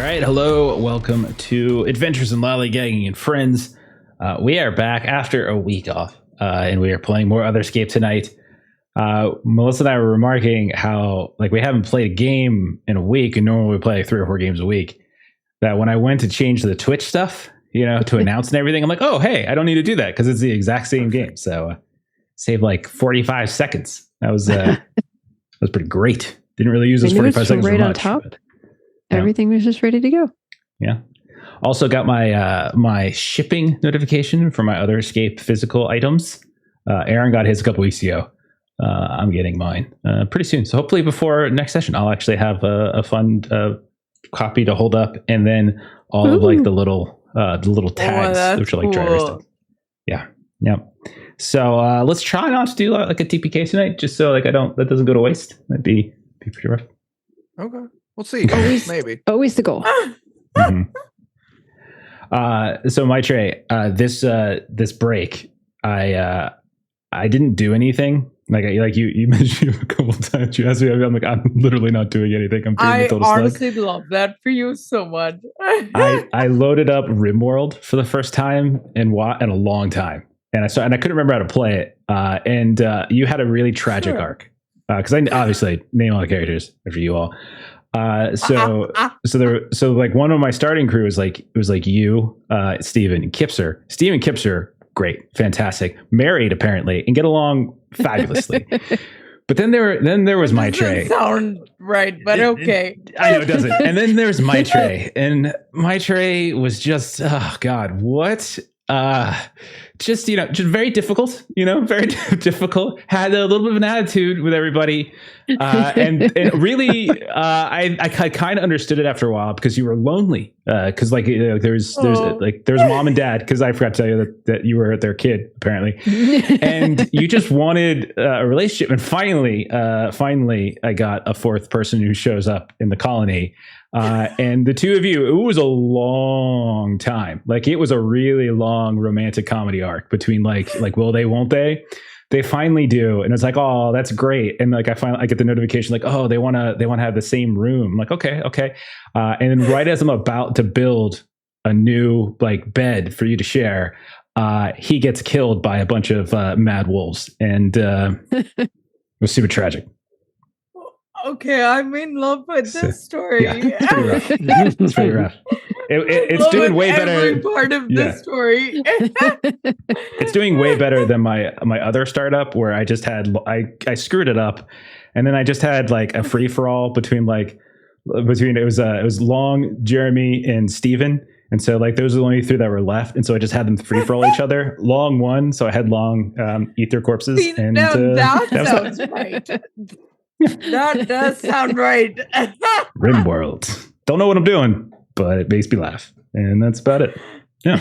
right, hello, welcome to Adventures in Lollygagging and Friends. We are back after a week off, and we are playing more Otherscape tonight. Melissa and I were remarking how we haven't played a game in a week, and normally we play 3 or 4 games a week. That when I went to change the Twitch stuff, to announce and everything, I'm like, oh, hey, I don't need to do that because it's the exact same game. So save 45 seconds. That was pretty great. Didn't really use those 45 seconds right for on much. top. But, Everything was just ready to go. Yeah. Also got my my shipping notification for my Otherscape physical items. Aaron got his a couple weeks ago. I'm getting mine pretty soon. So hopefully before next session, I'll actually have a fun copy to hold up, and then all of the little tags, which are trader stuff. Yeah. So let's try not to do a TPK tonight, just so that doesn't go to waste. That'd be pretty rough. Okay. We'll see. Maybe. Always the goal. Mm-hmm. So Maitre, this break, I didn't do anything. You mentioned a couple times. You asked me. I'm like, I'm literally not doing anything. I'm pretty total slug. I honestly love that for you so much. I loaded up RimWorld for the first time in a long time, and I couldn't remember how to play it. And you had a really tragic arc because I obviously name all the characters after you all. So one of my starting crew was you, Steven, and Kipser. Steven and Kipser, great, fantastic, married apparently, and get along fabulously. But then there was Maitre. Sound right, but okay. I know it doesn't. And then there's Maitre, and Maitre was just, oh God, what? Just very difficult, very difficult. Had a little bit of an attitude with everybody, and really, I kind of understood it after a while because you were lonely. Because there's mom and dad. Because I forgot to tell you that you were their kid apparently, and you just wanted a relationship. And finally, I got a 4th person who shows up in the colony. And the two of you, it was a long time. It was a really long romantic comedy arc between will they, won't they? They finally do, and it's oh, that's great. And I get the notification oh, they want to have the same room. I'm like, okay. And then right as I'm about to build a new bed for you to share, he gets killed by a bunch of mad wolves, and it was super tragic. Okay, I'm in love with this story. Yeah, it's pretty rough. It's pretty rough. It's doing way better. Every part of this story. It's doing way better than my other startup where I just had I screwed it up, and then I just had a free for all between it was Long, Jeremy, and Steven. And so those are the only 3 that were left, and so I just had them free for all each other. Long won, so I had Long eat their corpses. See, and that sounds right. That does sound right. RimWorld. Don't know what I'm doing, but it makes me laugh, and that's about it. Yeah.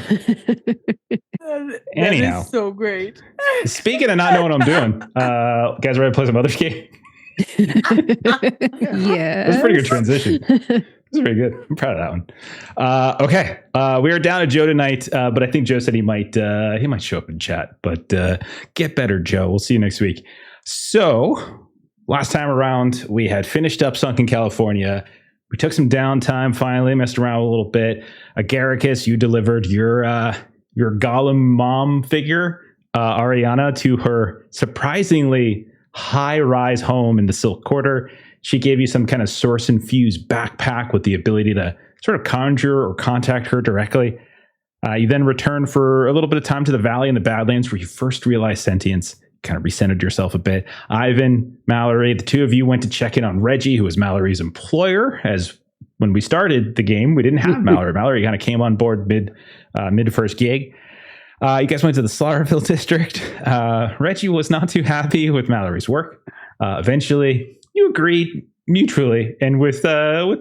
Anyhow, that is so great. Speaking of not knowing what I'm doing, guys, ready to play some Otherscape? Yeah, that's a pretty good transition. That's very good. I'm proud of that one. Okay, we are down to Joe tonight, but I think Joe said he might show up in chat. But get better, Joe. We'll see you next week. So. Last time around, we had finished up Sunken California. We took some downtime, finally, messed around a little bit. Agaricus, you delivered your Gollum mom figure, Ariana, to her surprisingly high-rise home in the Silk Quarter. She gave you some kind of source-infused backpack with the ability to sort of conjure or contact her directly. You then returned for a little bit of time to the Valley in the Badlands, where you first realized sentience. Kind of recentered yourself a bit. Ivan, Mallory, the 2 of you went to check in on Reggie, who was Mallory's employer. As when we started the game, we didn't have Mallory. Mallory kind of came on board mid first gig. You guys went to the Slaughterville district. Reggie was not too happy with Mallory's work. Eventually, you agreed mutually and with no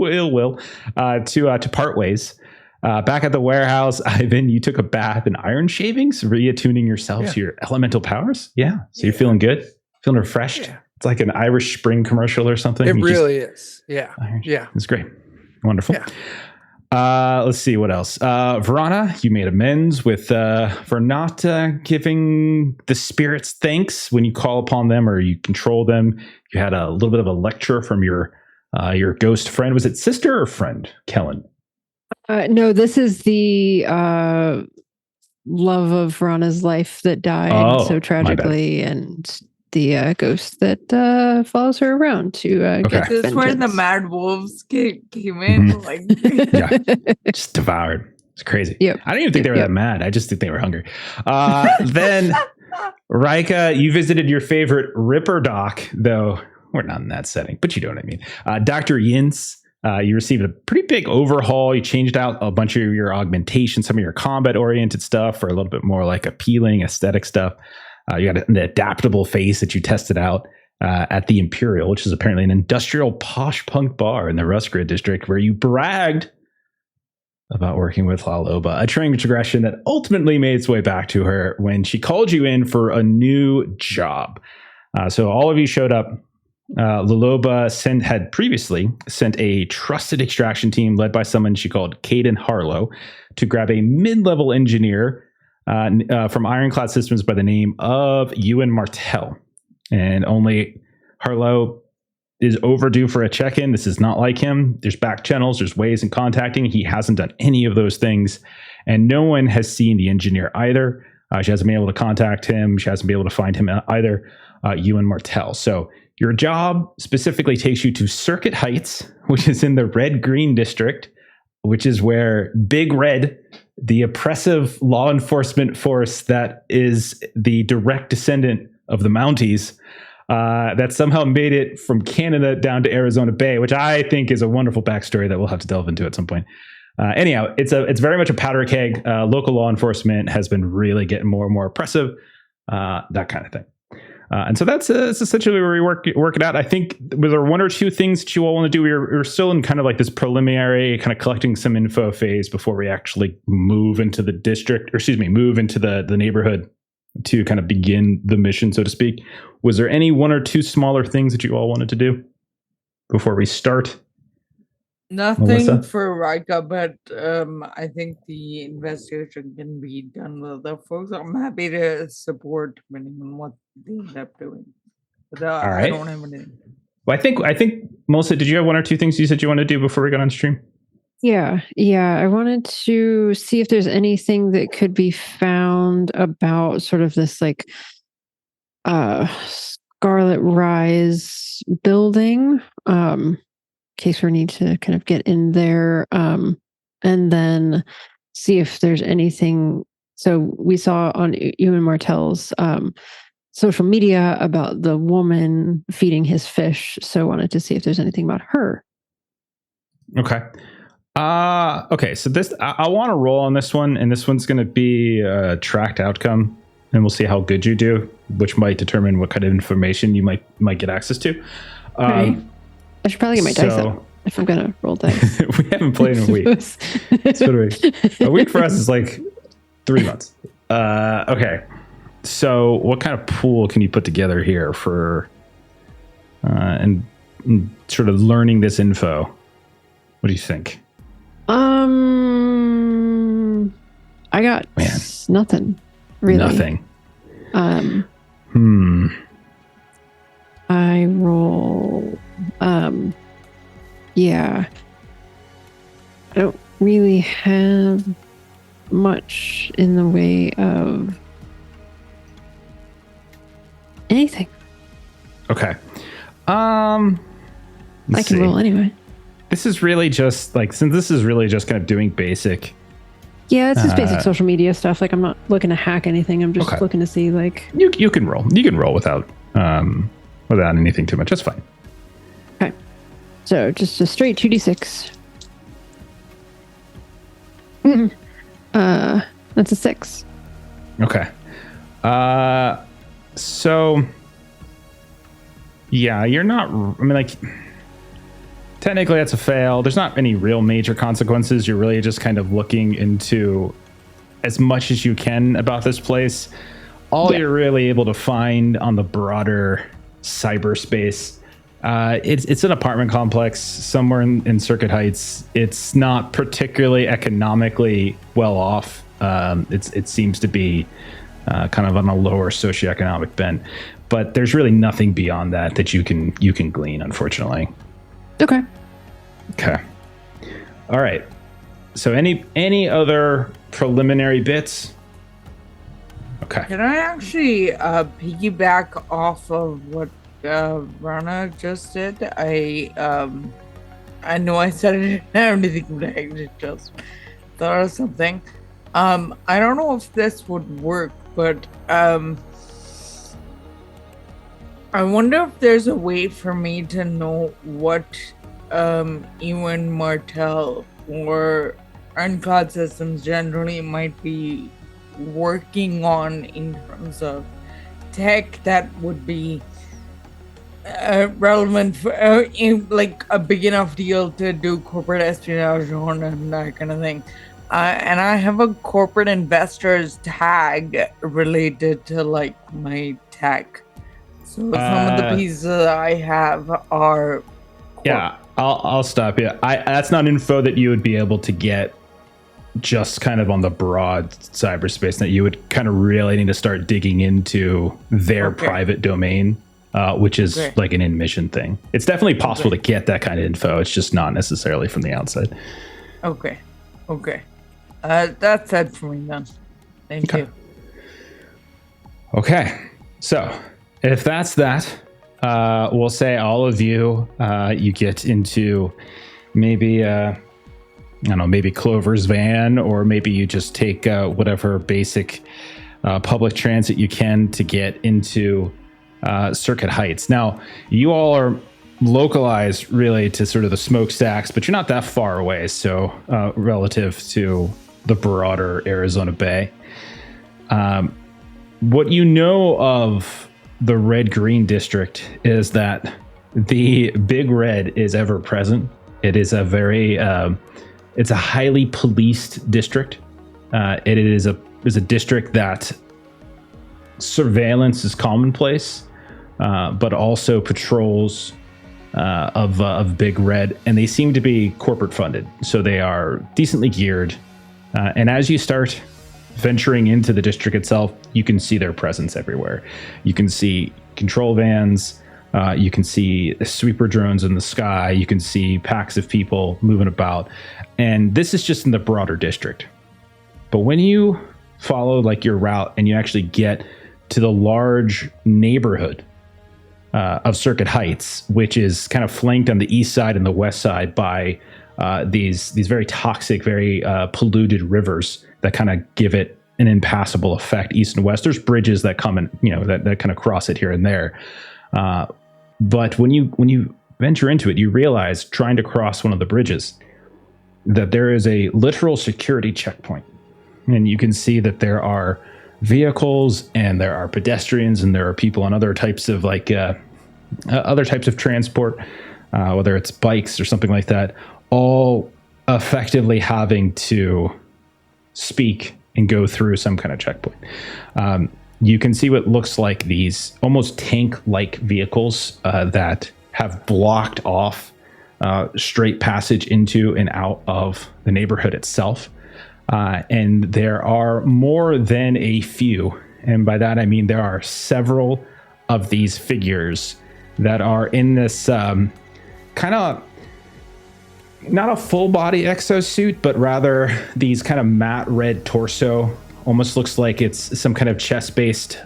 ill will to part ways. Back at the warehouse, Ivan, you took a bath in iron shavings, reattuning yourself to your elemental powers. Yeah. So you're feeling good? Feeling refreshed? Yeah. It's like an Irish Spring commercial or something. It really is. Yeah. Yeah. It's great. Wonderful. Yeah. Let's see what else. Verona, you made amends for not giving the spirits thanks when you call upon them or you control them. You had a little bit of a lecture from your Your ghost friend, was it sister or friend, Kellen? No, this is the love of Rana's life that died so tragically, and the ghost that follows her around to get This is where the vengeance. mad wolves came in. Like, Yeah, just devoured. It's crazy. Yep. I don't even think they were that mad. I just think they were hungry. Then, Rika, you visited your favorite Ripper doc, though we're not in that setting, but you know what I mean. Dr. Yin's. You received a pretty big overhaul. You changed out a bunch of your augmentation, some of your combat-oriented stuff for a little bit more like appealing aesthetic stuff. You got an adaptable face that you tested out at the Imperial, which is apparently an industrial posh punk bar in the Rusgrid district, where you bragged about working with Laloba, a training progression that ultimately made its way back to her when she called you in for a new job. So all of you showed up. Laloba had previously sent a trusted extraction team led by someone she called Caden Harlow to grab a mid-level engineer from Ironclad Systems by the name of Ewan Martell. And only Harlow is overdue for a check-in. This is not like him. There's back channels, there's ways in contacting. He hasn't done any of those things. And no one has seen the engineer either. She hasn't been able to contact him. She hasn't been able to find him either, Ewan Martell. So your job specifically takes you to Circuit Heights, which is in the Red-Green district, which is where Big Red, the oppressive law enforcement force that is the direct descendant of the Mounties, that somehow made it from Canada down to Arizona Bay, which I think is a wonderful backstory that we'll have to delve into at some point. Anyhow, it's very much a powder keg. Local law enforcement has been really getting more and more oppressive, that kind of thing. And so that's essentially where we work it out. I think there are one or two things that you all want to do. We're still in kind of like this preliminary kind of collecting some info phase before we actually move into the district, move into the neighborhood to kind of begin the mission, so to speak. Was there any one or two smaller things that you all wanted to do before we start? nothing Melissa? for Rika, but I think the investigation can be done with the folks. I'm happy to support depending on what they end up doing. But All I right. don't have anything. Well, I think Melissa, did you have one or two things you said you wanted to do before we got on stream? Yeah. I wanted to see if there's anything that could be found about sort of this like Scarlet Rise building. In case we need to kind of get in there, and then see if there's anything. So we saw on Ewan Martell's social media about the woman feeding his fish. So I wanted to see if there's anything about her. Okay. Okay. So I want to roll on this one, and this one's going to be a tracked outcome, and we'll see how good you do, which might determine what kind of information you might get access to. Right. I should probably get my dice out if I'm gonna roll dice. We haven't played in a week. A week for us is like 3 months. Okay. So what kind of pool can you put together here for and sort of learning this info? What do you think? I got nothing. Really. Nothing. I roll. Yeah. I don't really have much in the way of anything. Okay. I can roll anyway. This is really just like, since this is really just kind of doing basic. Yeah, it's just basic social media stuff. Like, I'm not looking to hack anything. I'm just looking to see, like, you can roll. You can roll without anything too much. That's fine. Okay. So just a straight 2d6. That's a 6. Okay. So yeah, you're not, I mean, like, technically that's a fail. There's not any real major consequences. You're really just kind of looking into as much as you can about this place. All you're really able to find on the broader cyberspace, it's an apartment complex somewhere in Circuit Heights. It's not particularly economically well off. It seems to be kind of on a lower socioeconomic bent, but there's really nothing beyond that you can glean, unfortunately. Okay. Okay. All right. So any other preliminary bits? Okay. Can I actually piggyback off of what Rana just did? I know I said it didn't have anything, but I just thought of something. I don't know if this would work, but I wonder if there's a way for me to know what Ewan Martell or Unclad Systems generally might be working on in terms of tech that would be relevant for like a big enough deal to do corporate espionage on and that kind of thing. And I have a corporate investors tag related to like my tech. So some of the pieces that I have are. Yeah, I'll stop you. That's not info that you would be able to get just kind of on the broad cyberspace. That you would kind of really need to start digging into their private domain, which is like an in-mission thing. It's definitely possible to get that kind of info. It's just not necessarily from the outside. Okay. That's it for me then. Thank you. Okay, so if that's that, we'll say all of you, you get into maybe, I don't know, maybe Clover's van, or maybe you just take whatever basic public transit you can to get into Circuit Heights. Now, you all are localized really to sort of the smokestacks, but you're not that far away, so relative to the broader Arizona Bay. What you know of the red-green district is that the Big Red is ever present. It is a very, it's a highly policed district. It is a district that surveillance is commonplace, but also patrols of Big Red, and they seem to be corporate funded, so they are decently geared. And as you start venturing into the district itself, you can see their presence everywhere. You can see control vans, you can see sweeper drones in the sky, you can see packs of people moving about, and this is just in the broader district. But when you follow like your route and you actually get to the large neighborhood of Circuit Heights, which is kind of flanked on the east side and the west side by these very toxic, very polluted rivers that kind of give it an impassable effect east and west. There's bridges that come and that kind of cross it here and there. But when you venture into it, you realize trying to cross one of the bridges that there is a literal security checkpoint, and you can see that there are vehicles and there are pedestrians and there are people on other types of other types of transport, whether it's bikes or something like that, all effectively having to speak and go through some kind of checkpoint. You can see what looks like these almost tank-like vehicles that have blocked off straight passage into and out of the neighborhood itself. And there are more than a few, and by that I mean there are several of these figures that are in this kind of not a full body exosuit, but rather these kind of matte red torso. Almost looks like it's some kind of chest-based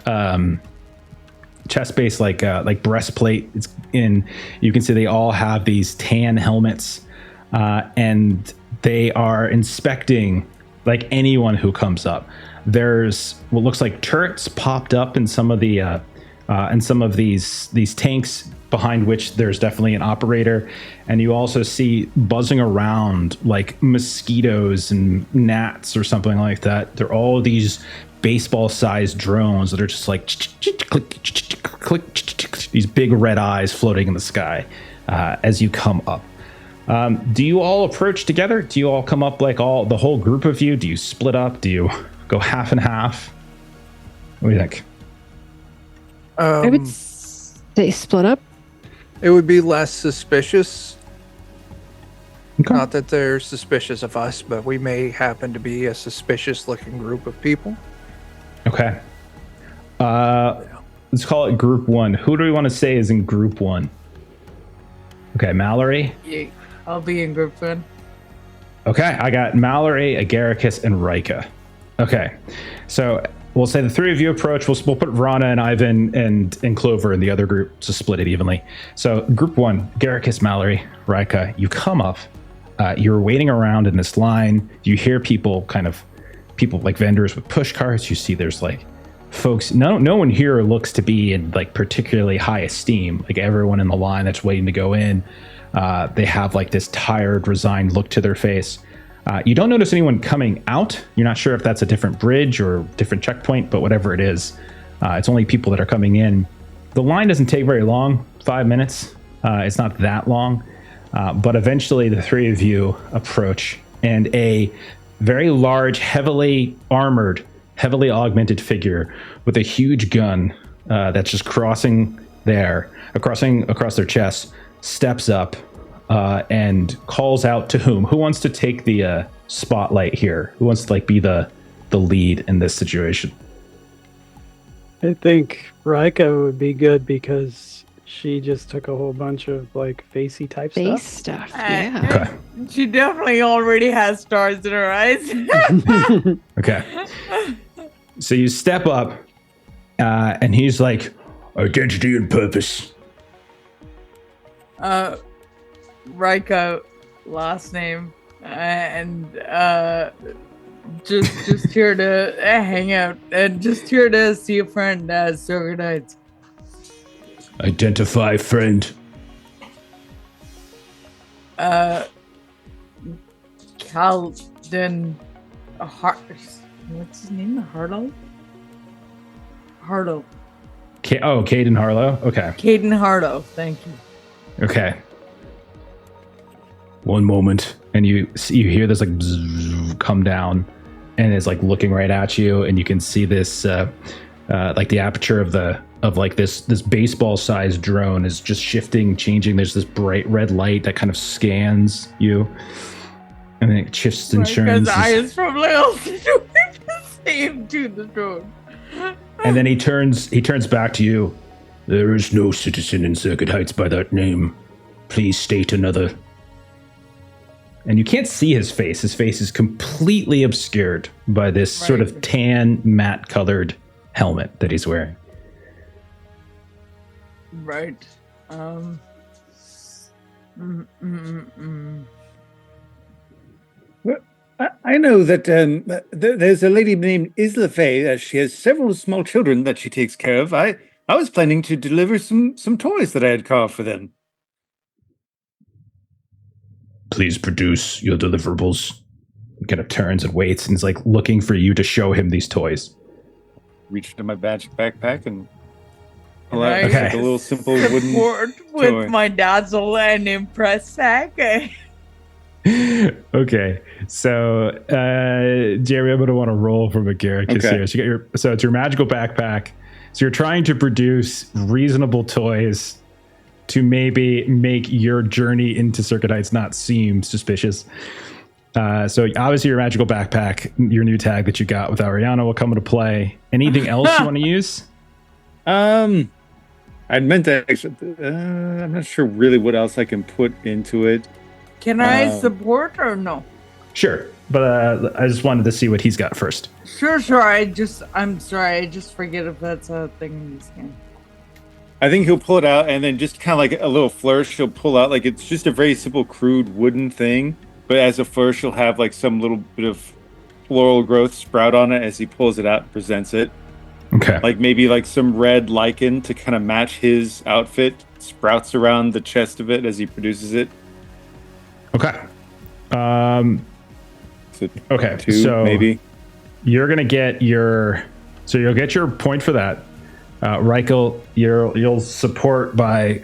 like breastplate. It's in. You can see they all have these tan helmets, and they are inspecting like anyone who comes up. There's what looks like turrets popped up in some of the these tanks, behind which there's definitely an operator, and you also see buzzing around like mosquitoes and gnats or something like that. They're all these baseball-sized drones that are just like click, these big red eyes floating in the sky as you come up. Do you all approach together? Do you all come up like the whole group of you? Do you split up? Do you go half and half? What do you think? I would say split up. It would be less suspicious. Okay. Not that they're suspicious of us, but we may happen to be a suspicious-looking group of people. Okay. Let's call it Group 1. Who do we want to say is in Group 1? Okay, Mallory. Yeah, I'll be in group one. Okay, I got Mallory, Agaricus, and Rika. Okay, so we'll say the three of you approach. We'll put Vrana and Ivan and Clover in the other group to split it evenly. So group one, Agaricus, Mallory, Rika, you come up. You're waiting around in this line. You hear people like vendors with push carts. You see there's like folks. No one here looks to be in like particularly high esteem. Like everyone in the line that's waiting to go in. They have like this tired, resigned look to their face. You don't notice anyone coming out. You're not sure if that's a different bridge or different checkpoint, but whatever it is, it's only people that are coming in. The line doesn't take very long, 5 minutes. It's not that long, but eventually the three of you approach, and a very large, heavily armored, heavily augmented figure with a huge gun that's just crossing across their chest, steps up and calls out to whom? Who wants to take the spotlight here? Who wants to like be the lead in this situation? I think Rika would be good because she just took a whole bunch of like facey type Face stuff. stuff. Yeah. Okay. She definitely already has stars in her eyes. Okay. So you step up, and he's like, identity and purpose. Rika, last name, and just here to hang out and just here to see a friend as Silver Knights. Identify friend. Calden what's his name? Harlow? Harlow. Caden Harlow. Okay. Caden Harlow, thank you. Okay. One moment, and you hear this like bzzz come down, and it's like looking right at you, and you can see this like the aperture of this baseball-sized drone is just shifting, changing. There's this bright red light that kind of scans you, and then it shifts and turns. Because eyes from Lil the same to the drone. And then he turns back to you. There is no citizen in Circuit Heights by that name. Please state another. And you can't see his face. His face is completely obscured by this sort of tan, matte-colored helmet that he's wearing. Right. Well, I know that there's a lady named Isla Faye. She has several small children that she takes care of. I was planning to deliver some toys that I had carved for them. Please produce your deliverables. He kind of turns and waits and is like looking for you to show him these toys. Reach into my backpack and pull Can out I like a little simple wooden support toy. with my dazzle and impress sack. Okay, so Jerry, I'm going to want to roll from Agaricus here. So it's your magical backpack. So you're trying to produce reasonable toys to maybe make your journey into Circuit Heights not seem suspicious. So obviously your magical backpack, your new tag that you got with Ariana will come into play. Anything else you want to use? I'd meant to actually. I'm not sure really what else I can put into it. Can I support or no? Sure, but I just wanted to see what he's got first. Sure. I'm sorry. I just forget if that's a thing in this game. I think he'll pull it out and then just kind of like a little flourish. He'll pull out like it's just a very simple, crude wooden thing. But as a flourish, he'll have like some little bit of floral growth sprout on it as he pulls it out and presents it. Okay. Like maybe like some red lichen to kind of match his outfit sprouts around the chest of it as he produces it. Okay. So Okay. two, So maybe you're gonna get you'll get your point for that. Reichel, you'll support by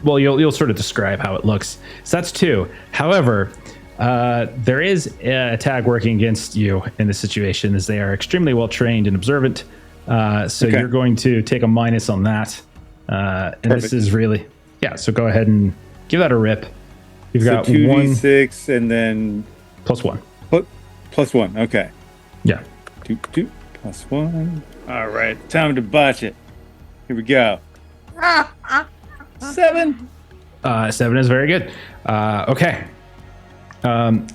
you'll sort of describe how it looks. So that's 2. However, there is a tag working against you in this situation, as they are extremely well trained and observant. So you're going to take a minus on that. And Perfect. this is really so go ahead and give that a rip. You've got 2d6 and then +1. plus 1. Okay. Yeah. 2 plus 1. All right, time to botch it. Here we go. 7. 7 is very good. Okay.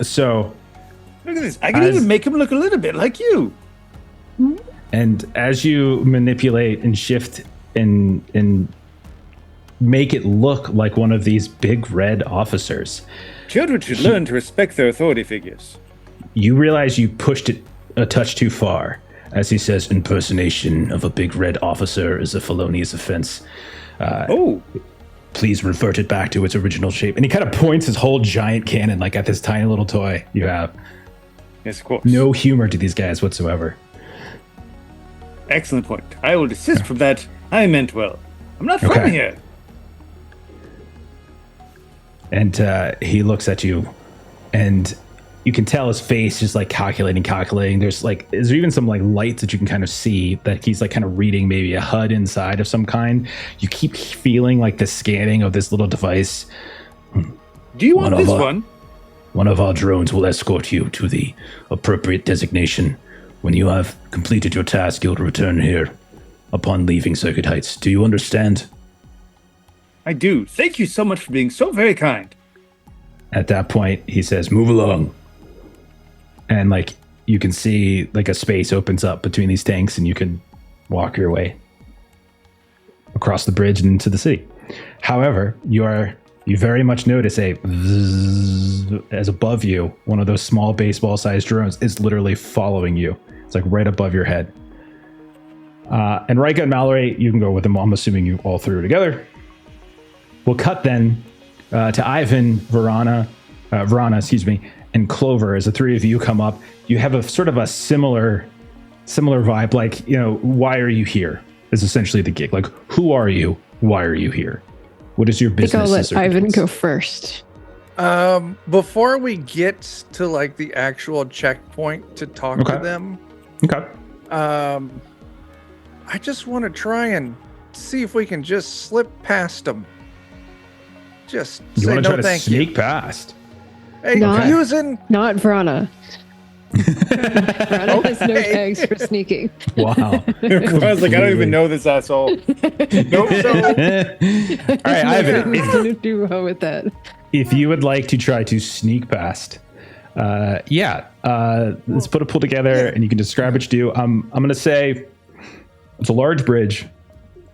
So, Look at this. I can even make him look a little bit like you. and as you manipulate and shift and make it look like one of these big red officers, Children should learn to respect their authority figures. you realize you pushed it a touch too far. As he says, impersonation of a big red officer is a felonious offense. Please revert it back to its original shape. And he kind of points his whole giant cannon like at this tiny little toy you have. Yes, of course. No humor to these guys whatsoever. Excellent point. I will desist from that. I meant well. I'm not from Okay. here. And he looks at you, and you can tell his face just like calculating. Is there even some like lights that you can kind of see that he's like kind of reading maybe a HUD inside of some kind? You keep feeling like the scanning of this little device. Do you want One of this our- one? One of our drones will escort you to the appropriate designation. When you have completed your task, you'll return here upon leaving Circuit Heights. Do you understand? I do. Thank you so much for being so very kind. At that point, he says, "Move along." And like you can see like a space opens up between these tanks and you can walk your way across the bridge and into the city. However, you very much notice a zzz as above you, one of those small baseball-sized drones is literally following you. It's like right above your head. And Rika and Mallory, you can go with them. I'm assuming you all three are together. We'll cut then to Ivan, Verana, and Clover. As the three of you come up, you have a sort of a similar vibe. Like, you know, why are you here? Is essentially the gig. Like, who are you? Why are you here? What is your I think I'll business? let Ivan go first. Before we get to like the actual checkpoint to talk to Okay. them, Okay. I just want to try and see if we can just slip past them. Just You say want to no, try to thank sneak you. past? Hey, Not- using Not Vrana. Vrana has no Okay. tags for sneaking. Wow. I was like, I don't even know this asshole. nope. So All right, Ivan. He's gonna do well with that. If you would like to try to sneak past, let's put a pull together and you can describe what you do. I'm going to say it's a large bridge.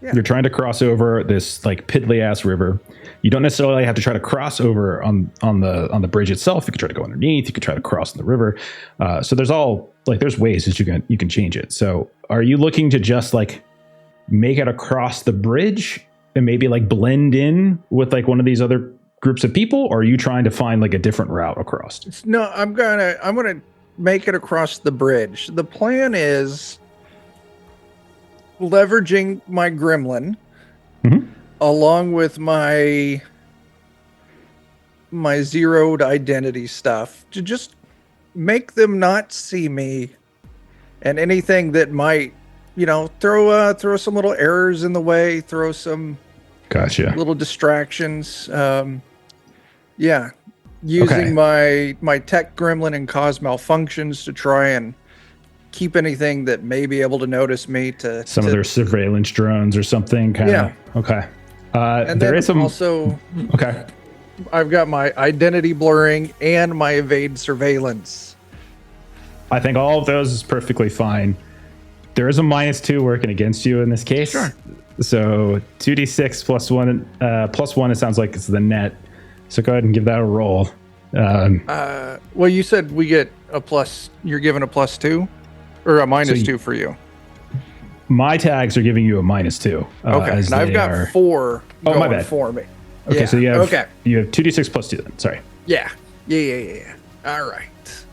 Yeah. You're trying to cross over this like piddly ass river. You don't necessarily have to try to cross over on the bridge itself. You could try to go underneath. You could try to cross in the river. So there's ways that you can change it. So are you looking to just like make it across the bridge and maybe like blend in with like one of these other groups of people, or are you trying to find like a different route across? no, I'm gonna make it across the bridge. The plan is leveraging my gremlin Mhm. along with my zeroed identity stuff to just make them not see me, and anything that might, throw some little errors in the way, throw some Gotcha. little distractions. Using my tech gremlin and cause malfunctions to try and keep anything that may be able to notice me to Some of their surveillance drones or something. Kind of. Yeah. Okay. and There then is some. also Okay. I've got my identity blurring and my evade surveillance. I think all of those is perfectly fine. There is a -2 working against you in this case. Sure. So 2d6 plus one. It sounds like it's the net. So go ahead and give that a roll. Well, you said we get a plus. You're giving a +2 or a -2 for you. My tags are giving you a -2. Okay, as and I've they got are- 4 Oh, my going bad. for me. Okay, Yeah, so you have okay. you have 2d6 plus 2 then. Sorry. Yeah. All right.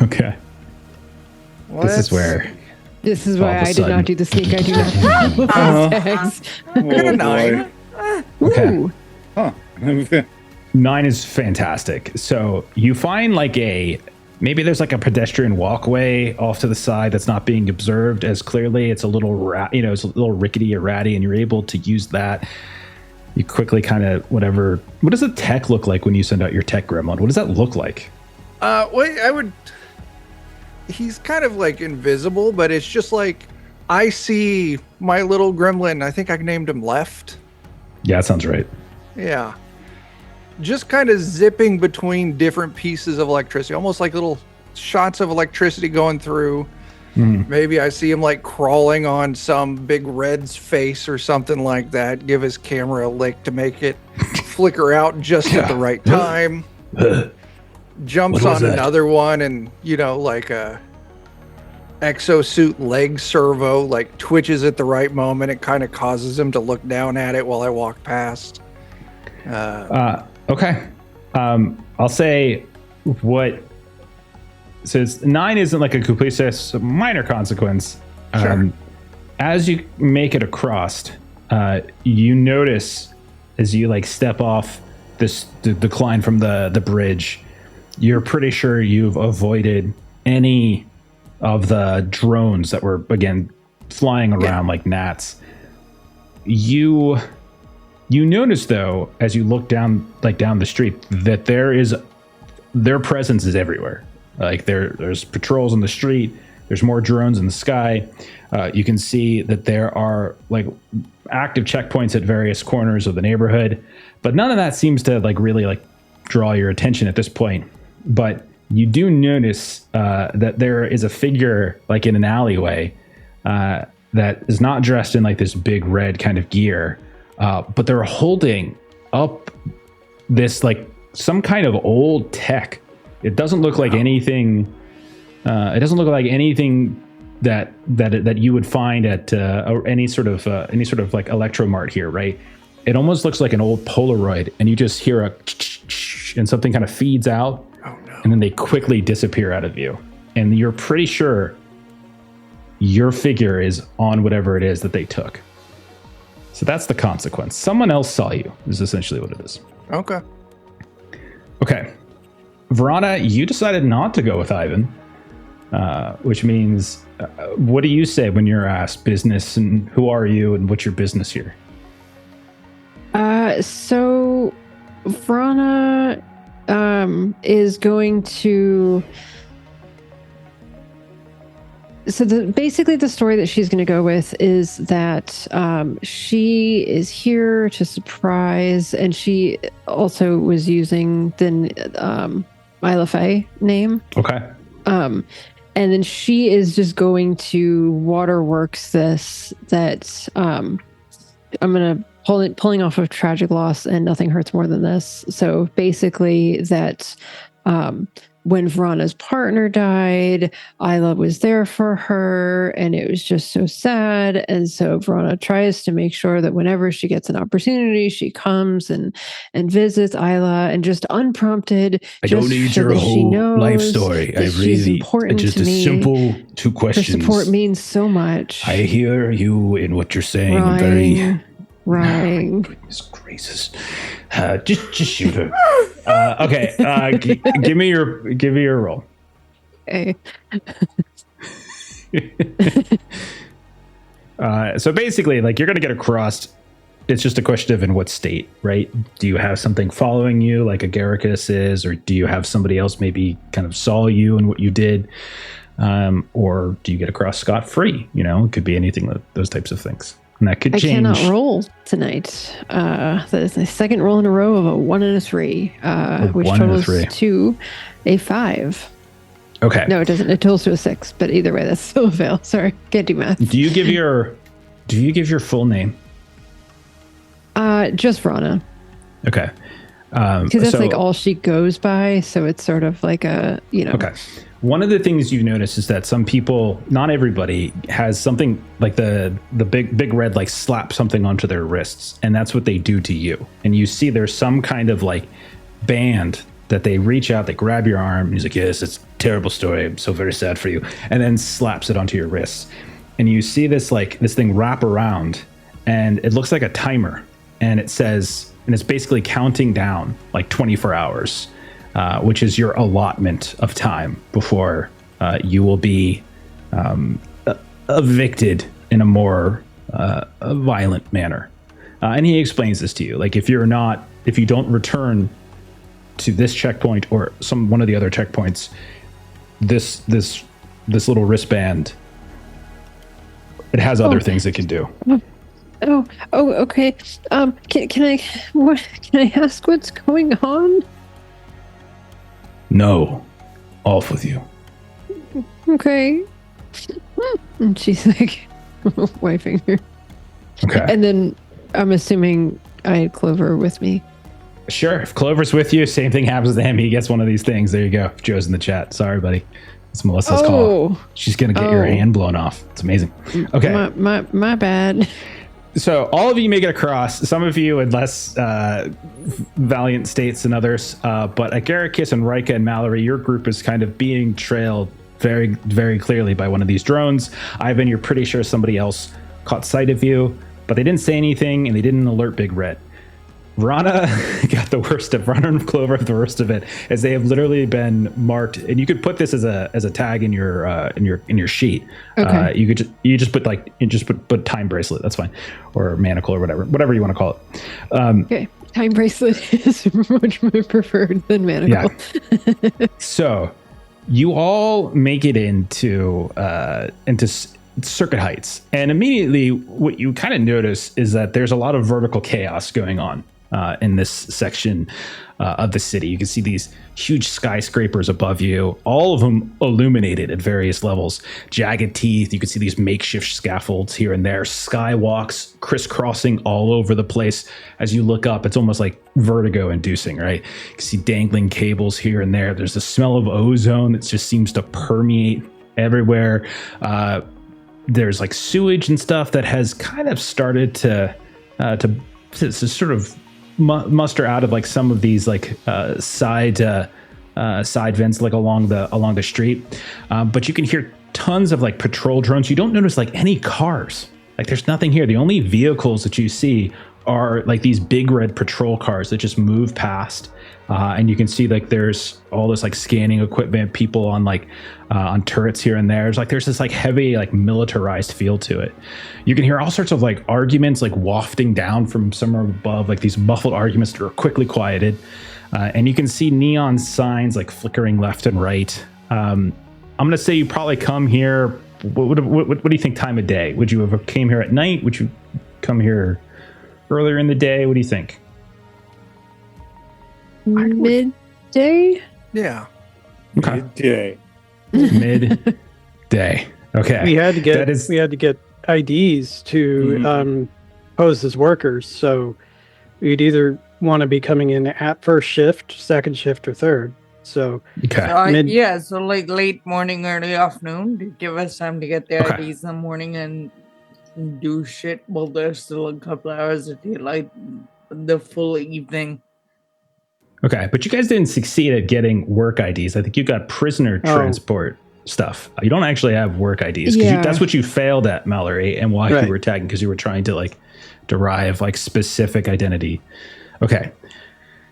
Okay. This is where This is All why of a I did sudden. not do the sneak. I do not have those tags. Got a Oh, 9. Okay. Ooh. Huh. 9 is fantastic. So you find like maybe there's like a pedestrian walkway off to the side that's not being observed as clearly. It's a little it's a little rickety or ratty, and you're able to use that. You quickly kind of what does the tech look like when you send out your tech gremlin? What does that look like? He's kind of like invisible, but it's just like I see my little gremlin. I think I named him Left. Yeah, that sounds right. Yeah. Just kind of zipping between different pieces of electricity, almost like little shots of electricity going through. Maybe I see him like crawling on some big red's face or something like that. Give his camera a lick to make it flicker out just at the right time. Jumps on another one and, like a exosuit leg servo, like twitches at the right moment. It kind of causes him to look down at it while I walk past. Okay. I'll say what... Since 9 isn't like a complete minor consequence, Sure. As you make it across, you notice as you like step off the decline from the bridge, you're pretty sure you've avoided any of the drones that were again flying around like gnats. You notice though, as you look down the street, that their presence is everywhere. Like there's patrols on the street. There's more drones in the sky. You can see that there are like active checkpoints at various corners of the neighborhood, but none of that seems to like really like draw your attention at this point. But you do notice that there is a figure like in an alleyway that is not dressed in like this big red kind of gear, but they're holding up this like some kind of old tech. It doesn't look like anything. It doesn't look like anything that you would find at any sort of like Electromart here, right? It almost looks like an old Polaroid, and you just hear and something kind of feeds out, and then they quickly disappear out of view, and you're pretty sure your figure is on whatever it is that they took. So that's the consequence. Someone else saw you, is essentially what it is. Okay. Okay. Verona, you decided not to go with Ivan, which means, what do you say when you're asked business and who are you and what's your business here? So Verona is going to... So basically the story that she's going to go with is that she is here to surprise, and she also was using the Isla Faye name. Okay. And then she is just going to waterworks this that I'm going to pulling off of tragic loss and nothing hurts more than this. So basically that when Verona's partner died, Isla was there for her, and it was just so sad. And so Verona tries to make sure that whenever she gets an opportunity, she comes and visits Isla, and just unprompted. I don't need your whole life story. I really, just a simple 2 questions. Her support means so much. I hear you in what you're saying. Right. Goodness gracious. Just shoot her. Okay. Give me your roll. Okay. So basically, like, you're going to get across. It's just a question of in what state, right? Do you have something following you like Agaricus is, or do you have somebody else maybe kind of saw you and what you did? Or do you get across scot-free? It could be anything, those types of things. And that could change. I cannot roll tonight. That is the second roll in a row of a 1 and a 3, which totals to a 5. Okay. No, it doesn't. It totals to a 6, but either way, that's still a fail. Sorry, can't do math. Do you give your full name? Just Verona. Okay. Because that's like all she goes by, so it's sort of like a, Okay. One of the things you've noticed is that some people, not everybody, has something like the big red, like, slap something onto their wrists, and that's what they do to you. And you see there's some kind of like band that they reach out, they grab your arm, and he's like, yes, it's a terrible story, I'm so very sad for you, and then slaps it onto your wrists. And you see this thing wrap around, and it looks like a timer, and it says, and it's basically counting down like 24 hours. Which is your allotment of time before you will be evicted in a more violent manner. And he explains this to you. Like, if you don't return to this checkpoint or one of the other checkpoints, this little wristband, it has other things it can do. Oh, okay. Can I ask what's going on? No. Off with you. Okay. And she's like wiping her. Okay. And then I'm assuming I had Clover with me. Sure. If Clover's with you, same thing happens to him. He gets one of these things. There you go. Joe's in the chat. Sorry, buddy. It's Melissa's call. She's going to get your hand blown off. It's amazing. Okay. My bad. So all of you make it across. Some of you in less valiant states than others. But Agaricus and Rika and Mallory, your group is kind of being trailed very, very clearly by one of these drones. Ivan, you're pretty sure somebody else caught sight of you, but they didn't say anything and they didn't alert Big Red. Rana got the worst of Rana and Clover have the worst of it, as they have literally been marked. And you could put this as a tag in your sheet. Okay. You just put time bracelet. That's fine, or manacle or whatever you want to call it. Okay. Time bracelet is much more preferred than manacle. Yeah. So you all make it into Circuit Heights, and immediately what you kind of notice is that there's a lot of vertical chaos going on in this section of the city. You can see these huge skyscrapers above you, all of them illuminated at various levels. Jagged teeth. You can see these makeshift scaffolds here and there. Skywalks crisscrossing all over the place. As you look up, it's almost like vertigo inducing, right? You can see dangling cables here and there. There's the smell of ozone that just seems to permeate everywhere. There's like sewage and stuff that has kind of started to sort of muster out of like some of these like side vents like along the street. But you can hear tons of like patrol drones. You don't notice like any cars. Like there's nothing here. The only vehicles that you see are like these big red patrol cars that just move past. And you can see like there's all this like scanning equipment, people on like on turrets here and there. There's this like heavy like militarized feel to it. You can hear all sorts of like arguments like wafting down from somewhere above, like these muffled arguments that are quickly quieted. And you can see neon signs like flickering left and right. I'm gonna say you probably come here. What do you think time of day? Would you have came here at night? Would you come here earlier in the day? What do you think? Midday? Yeah. Okay. Midday. Midday. Okay. We had to get IDs to pose as workers, so we'd either want to be coming in at first shift, second shift, or third. So okay. So like late morning, early afternoon to give us time to get the Okay. IDs in the morning and do shit while there's still a couple hours of daylight the full evening. Okay, but you guys didn't succeed at getting work IDs. I think you got prisoner transport stuff. You don't actually have work IDs. Yeah. That's what you failed at, Mallory, and why Right. you were tagging, because you were trying to like derive like specific identity. Okay,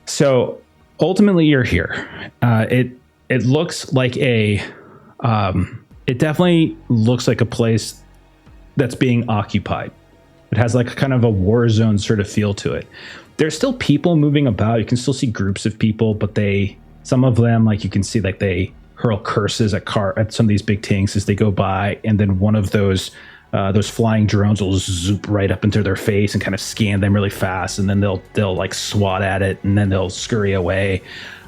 so ultimately you're here. It looks like it definitely looks like a place that's being occupied. It has like kind of a war zone sort of feel to it. There's still people moving about. You can still see groups of people, but some of them, like you can see, like they hurl curses at some of these big tanks as they go by, and then one of those flying drones will zoop right up into their face and kind of scan them really fast, and then they'll like swat at it, and then they'll scurry away.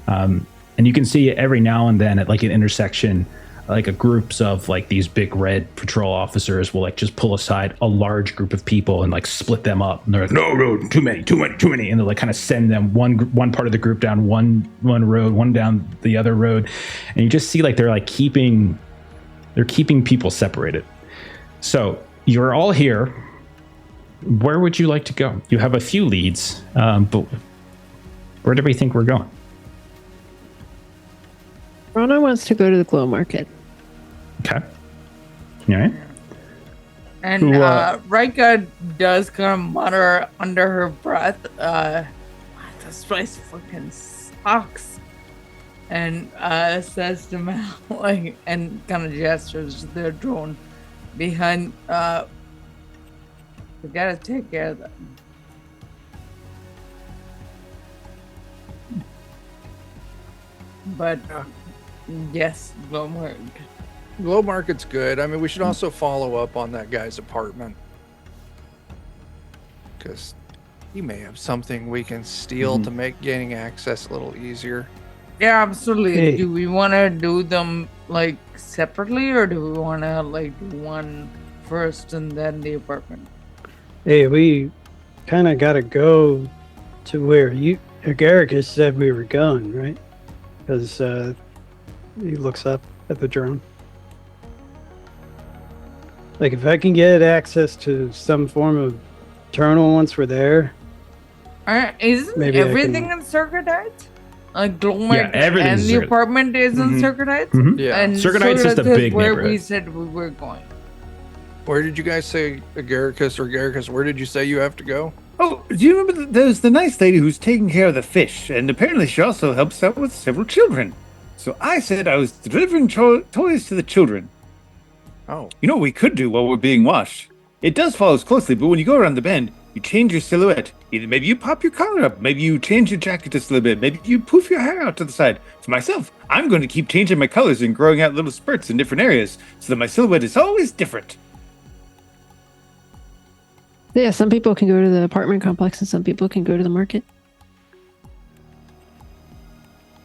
And you can see every now and then at like an intersection, like a groups of like these big red patrol officers will like just pull aside a large group of people and like split them up, and they're like, no, too many, and they'll like kind of send them one part of the group down one road, one down the other road, and you just see like they're keeping people separated. So you're all here. Where would you like to go? You have a few leads, but where do we think we're going? Rana wants to go to the glow market. Okay. All right. And Rika does kind of mutter under her breath, this place fucking sucks. And says to Mal, like, and kind of gestures to their drone behind, we gotta take care of them. But yes, glow market. Glow market's good. I mean, we should also follow up on that guy's apartment. because he may have something we can steal to make gaining access a little easier. Yeah, absolutely. Hey. Do we want to do them like separately, or do we want to like do one first and then the apartment? Hey, we kind of got to go to where Agaricus said we were going, right? Because he looks up at the drone. Like, if I can get access to some form of terminal once we're there. Isn't Maybe I everything can- in Circuitite? Like Glowmark everything's and the Circuitite. apartment is in Circuitite? Mhm. Yeah. And Circuitite's just a Circuitite is big where we neighborhood. said we were going. Where did you guys say Agaricus or Garicus? Where did you say you have to go? Oh, do you remember there's the nice lady who's taking care of the fish, and apparently she also helps out with several children. So I said I was delivering toys to the children. Oh, You know what we could do while we're being washed? It does follow us closely, but when you go around the bend, you change your silhouette. Either maybe you pop your collar up, maybe you change your jacket just a little bit, maybe you poof your hair out to the side. For myself, I'm going to keep changing my colors and growing out little spurts in different areas so that my silhouette is always different. Yeah, some people can go to the apartment complex and some people can go to the market.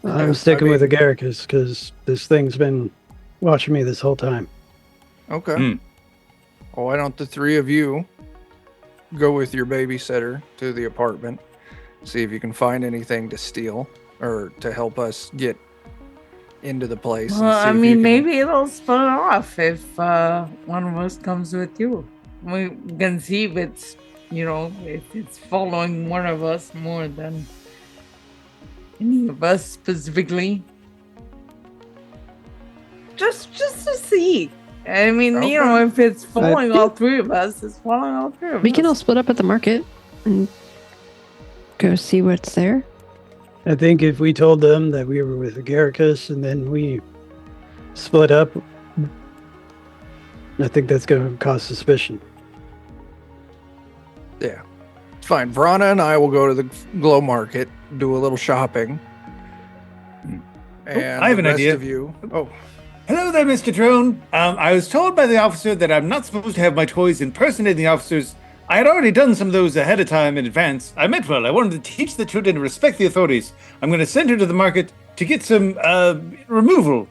I'm sticking with Agaricus because this thing's been watching me this whole time. okay. Hmm. Well, why don't the three of you go with your babysitter to the apartment, see if you can find anything to steal or to help us get into the place. and Well, see I if you mean, can- maybe it'll split off if one of us comes with you. We can see if it's, if it's following one of us more than any of us specifically. Just to see. I mean, Okay. if it's following all three of us, it's following all three of We us. can all split up at the market and go see what's there. I think if we told them that we were with Agaricus and then we split up, I think that's going to cause suspicion. Yeah. It's fine. Vrana and I will go to the Glow Market, do a little shopping. And I have the an rest idea. of you. Oh, Hello there, Mr. Drone. I was told by the officer that I'm not supposed to have my toys impersonating the officers. I had already done some of those ahead of time in advance. I meant well. I wanted to teach the children to respect the authorities. I'm going to send her to the market to get some removal,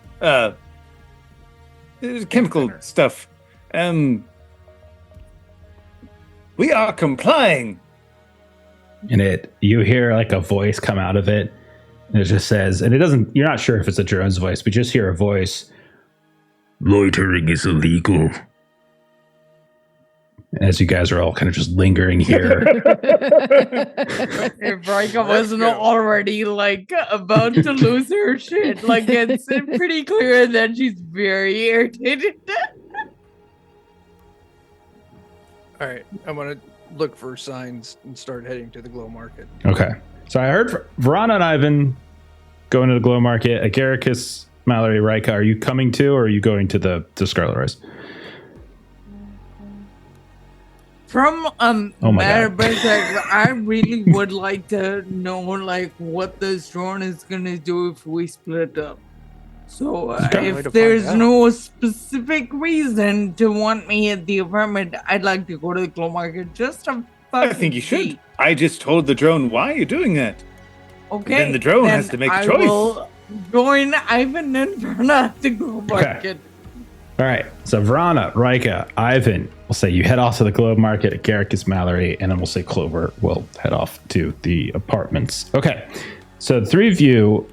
chemical stuff. We are complying. And you hear like a voice come out of it. And it just says, and you're not sure if it's a drone's voice, but just hear a voice. Loitering is illegal. As you guys are all kind of just lingering here. If Rika wasn't already about to lose her shit, it's pretty clear that she's very irritated. all right. I'm going to look for signs and start heading to the Glow Market. Okay. So I heard Verana and Ivan going to the Glow Market. Agaricus, Mallory, Rika, are you coming too, or are you going to the Scarlet Rise? From Oh my matter God. perspective, I really would like to know what this drone is gonna do if we split up. So Okay. Way to if there's find out. no specific reason to want me at the apartment, I'd like to go to the Glow Market just to I think you should. I just told the drone why you're doing that. Okay. Then the drone has to make a I choice. will join Ivan and Verna at the Glow Market. All right. So Verana, Rika, Ivan, we'll say you head off to the Glow Market. Agaricus, Mallory, and then we'll say Clover will head off to the apartments. Okay. So the three of you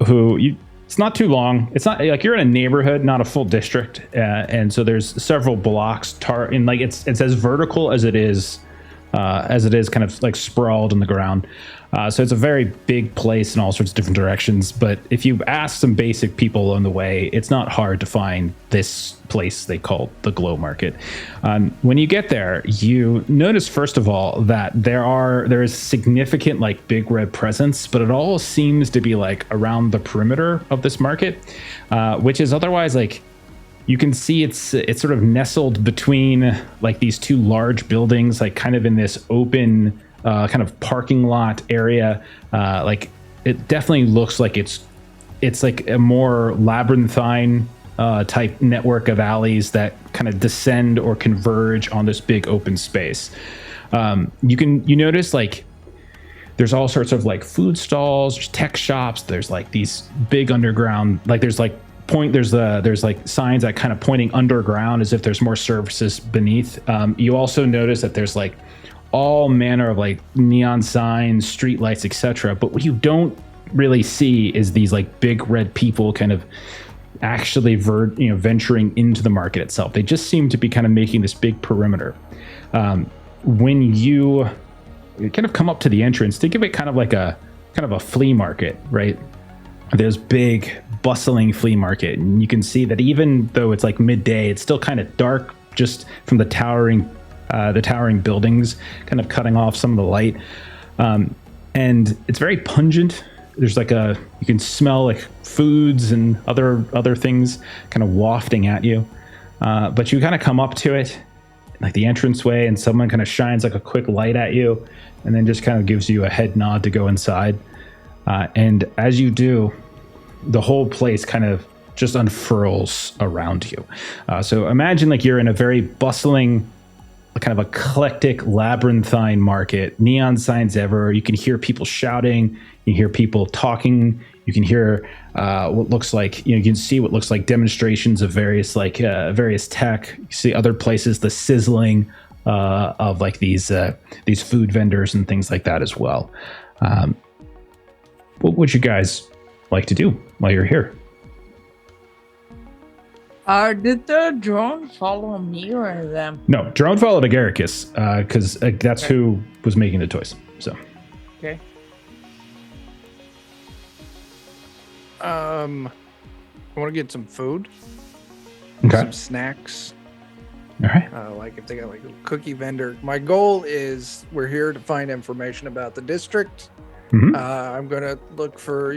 it's not too long. It's not like you're in a neighborhood, not a full district. And so there's several blocks it's as vertical as it is kind of like sprawled in the ground. So it's a very big place in all sorts of different directions. But if you ask some basic people on the way, it's not hard to find this place they call the Glow Market. When you get there, you notice, first of all, that there is significant big red presence, but it all seems to be around the perimeter of this market, which is otherwise you can see it's sort of nestled between these two large buildings, kind of in this open kind of parking lot area. It definitely looks like it's like a more labyrinthine type network of alleys that kind of descend or converge on this big open space. You notice like there's all sorts of like food stalls, there's tech shops, there's like these big underground, like there's like signs that kind of pointing underground as if there's more services beneath. You also notice that there's like all manner of like neon signs, street lights, etc. But what you don't really see is these like big red people kind of actually venturing into the market itself. They just seem to be kind of making this big perimeter. When you kind of come up to the entrance, think of it kind of like a flea market, right? There's big bustling flea market, and you can see that even though it's like midday, it's still kind of dark just from the towering buildings kind of cutting off some of the light. And it's very pungent. There's like you can smell like foods and other things kind of wafting at you. But you kind of come up to it, like the entranceway, and someone kind of shines like a quick light at you and then just kind of gives you a head nod to go inside. And as you do, the whole place kind of just unfurls around you. So imagine like you're in a very bustling, kind of eclectic labyrinthine market, neon signs everywhere. You can hear people shouting, you can hear people talking, you can hear what looks like, you can see what looks like demonstrations of various tech. You see other places, the sizzling of like these food vendors and things like that as well. What would you guys like to do while you're here? Did the drone follow me or them? No, drone followed Agaricus, because that's who was making the toys. So. Okay. I want to get some food. Okay. Some snacks. All right. Like if they got like a cookie vendor. My goal is we're here to find information about the district. Mm-hmm. I'm going to look for,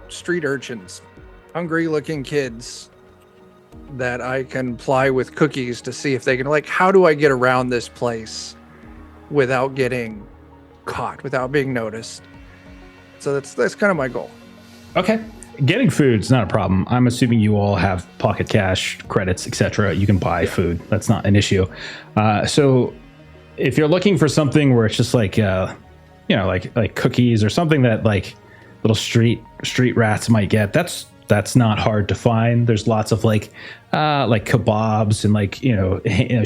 street urchins, hungry looking kids that I can ply with cookies to see if they can, like, how do I get around this place without getting caught, without being noticed? So that's kind of my goal. Okay. Getting food's not a problem. I'm assuming you all have pocket cash, credits, etc. You can buy food. That's not an issue. So if you're looking for something where it's just like, like cookies or something that like little street rats might get, that's not hard to find. There's lots of like kebabs and like,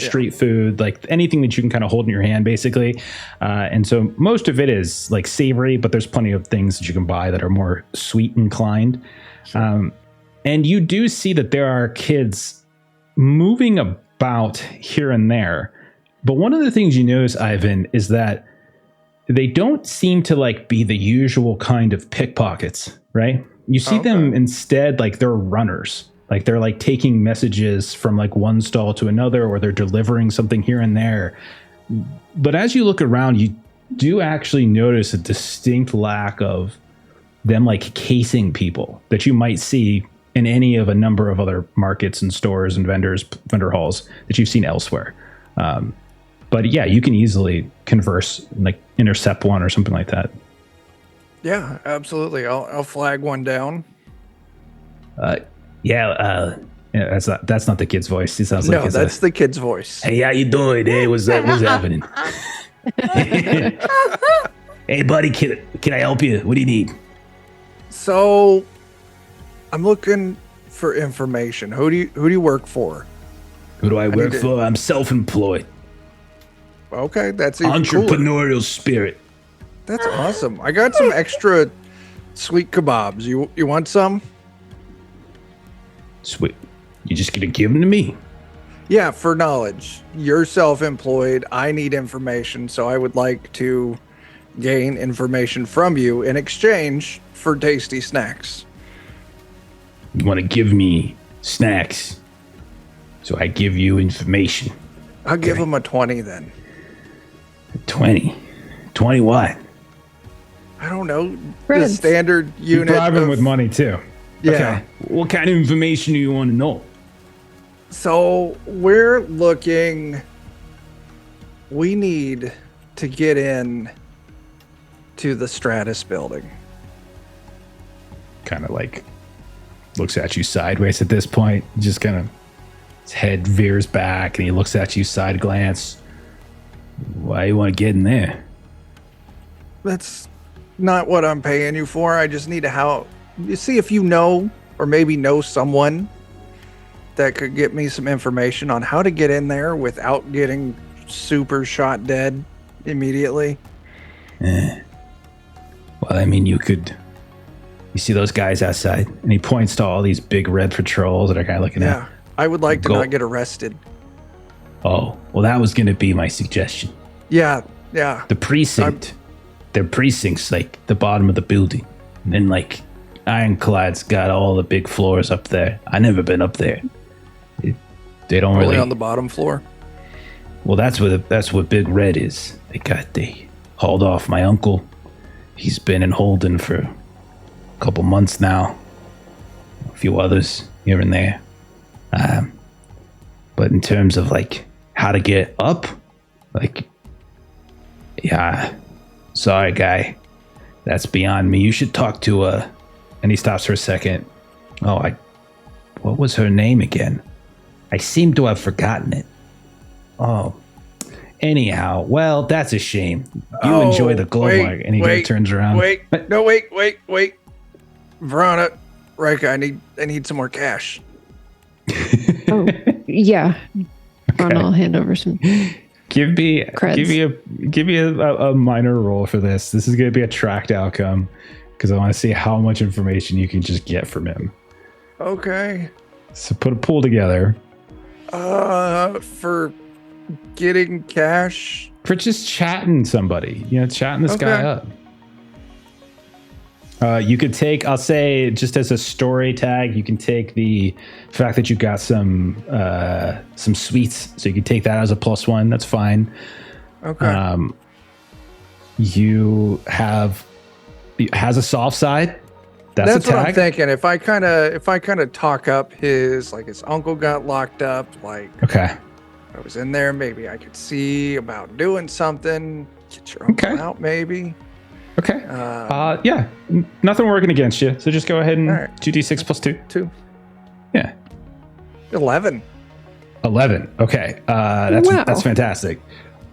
street food, like anything that you can kind of hold in your hand basically. And so most of it is like savory, but there's plenty of things that you can buy that are more sweet inclined. Sure. And you do see that there are kids moving about here and there. But one of the things you notice, Ivan, is that they don't seem to like be the usual kind of pickpockets, right? You see them instead, like they're runners, like they're like taking messages from like one stall to another, or they're delivering something here and there. But as you look around, you do actually notice a distinct lack of them like casing people that you might see in any of a number of other markets and stores and vendor halls that you've seen elsewhere. But yeah, you can easily converse, like intercept one or something like that. Yeah, absolutely. I'll flag one down. That's not the kid's voice. He sounds like that's the kid's voice. Hey, how you doing? Hey, what's happening? Hey, buddy, can I help you? What do you need? So, I'm looking for information. Who do you work for? Who do I work for? I'm self-employed. Okay, that's even entrepreneurial cooler. Spirit. That's awesome. I got some extra sweet kebabs. You want some? Sweet. You just gonna give them to me? Yeah, for knowledge. You're self-employed. I need information, so I would like to gain information from you in exchange for tasty snacks. You want to give me snacks, so I give you information. I'll give him a 20 then. 20? 20 what? I don't know. Friends. The standard unit. You bribe him with money too. Yeah. Okay. What kind of information do you want to know? So we're looking. We need to get in to the Stratus building. Kind of like looks at you sideways at this point. Just kind of his head veers back and he looks at you side glance. Why you want to get in there? That's not what I'm paying you for. I just need to you see if you know or maybe know someone that could get me some information on how to get in there without getting super shot dead immediately. Well, I mean, you see those guys outside? And he points to all these big red patrols that are kind of looking at. Yeah, I would like to not get arrested. Oh, well, that was going to be my suggestion. Yeah. The precinct, their precinct's like the bottom of the building. And then like Ironclad's got all the big floors up there. I never been up there. They don't Only really on the bottom floor. Well, that's what Big Red is. They hauled off my uncle. He's been in Holden for a couple months now. A few others here and there. But in terms of like how to get up, like, yeah, sorry, guy, that's beyond me. You should talk to and he stops for a second. What was her name again? I seem to have forgotten it. Oh, anyhow, well, that's a shame. You enjoy the glow mark. And he turns around. Wait. Verona, Rika, I need some more cash. Oh, yeah. Okay. I'll hand over some. Give me creds. a minor roll for this. This is going to be a tracked outcome because I want to see how much information you can just get from him. Okay. So put a pool together. For getting cash? For just chatting somebody, chatting this guy up. You could take, I'll say, just as a story tag, you can take the fact that you got some sweets, so you can take that as a +1. That's fine. Okay. Has a soft side. That's what a tag. I'm thinking. If I kind of talk up his uncle got locked up, Okay. I was in there, maybe I could see about doing something. Get your uncle out, maybe. Okay. Yeah. Nothing working against you. So just go ahead and 2d6 plus 2. 2. Yeah. 11. 11. Okay. That's fantastic.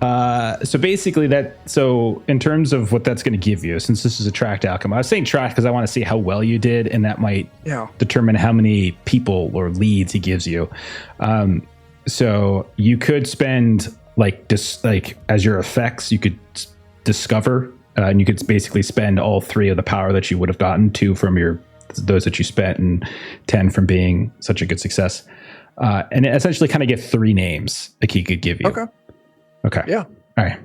So basically so in terms of what that's going to give you, since this is a tracked outcome, I was saying tracked because I want to see how well you did, and that might determine how many people or leads he gives you. So you could spend as your effects, you could discover, and you could basically spend all 3 of the power that you would have gotten, 2 from those that you spent, and 10 from being such a good success. And essentially kind of get 3 names like he could give you. Okay. Yeah. All right.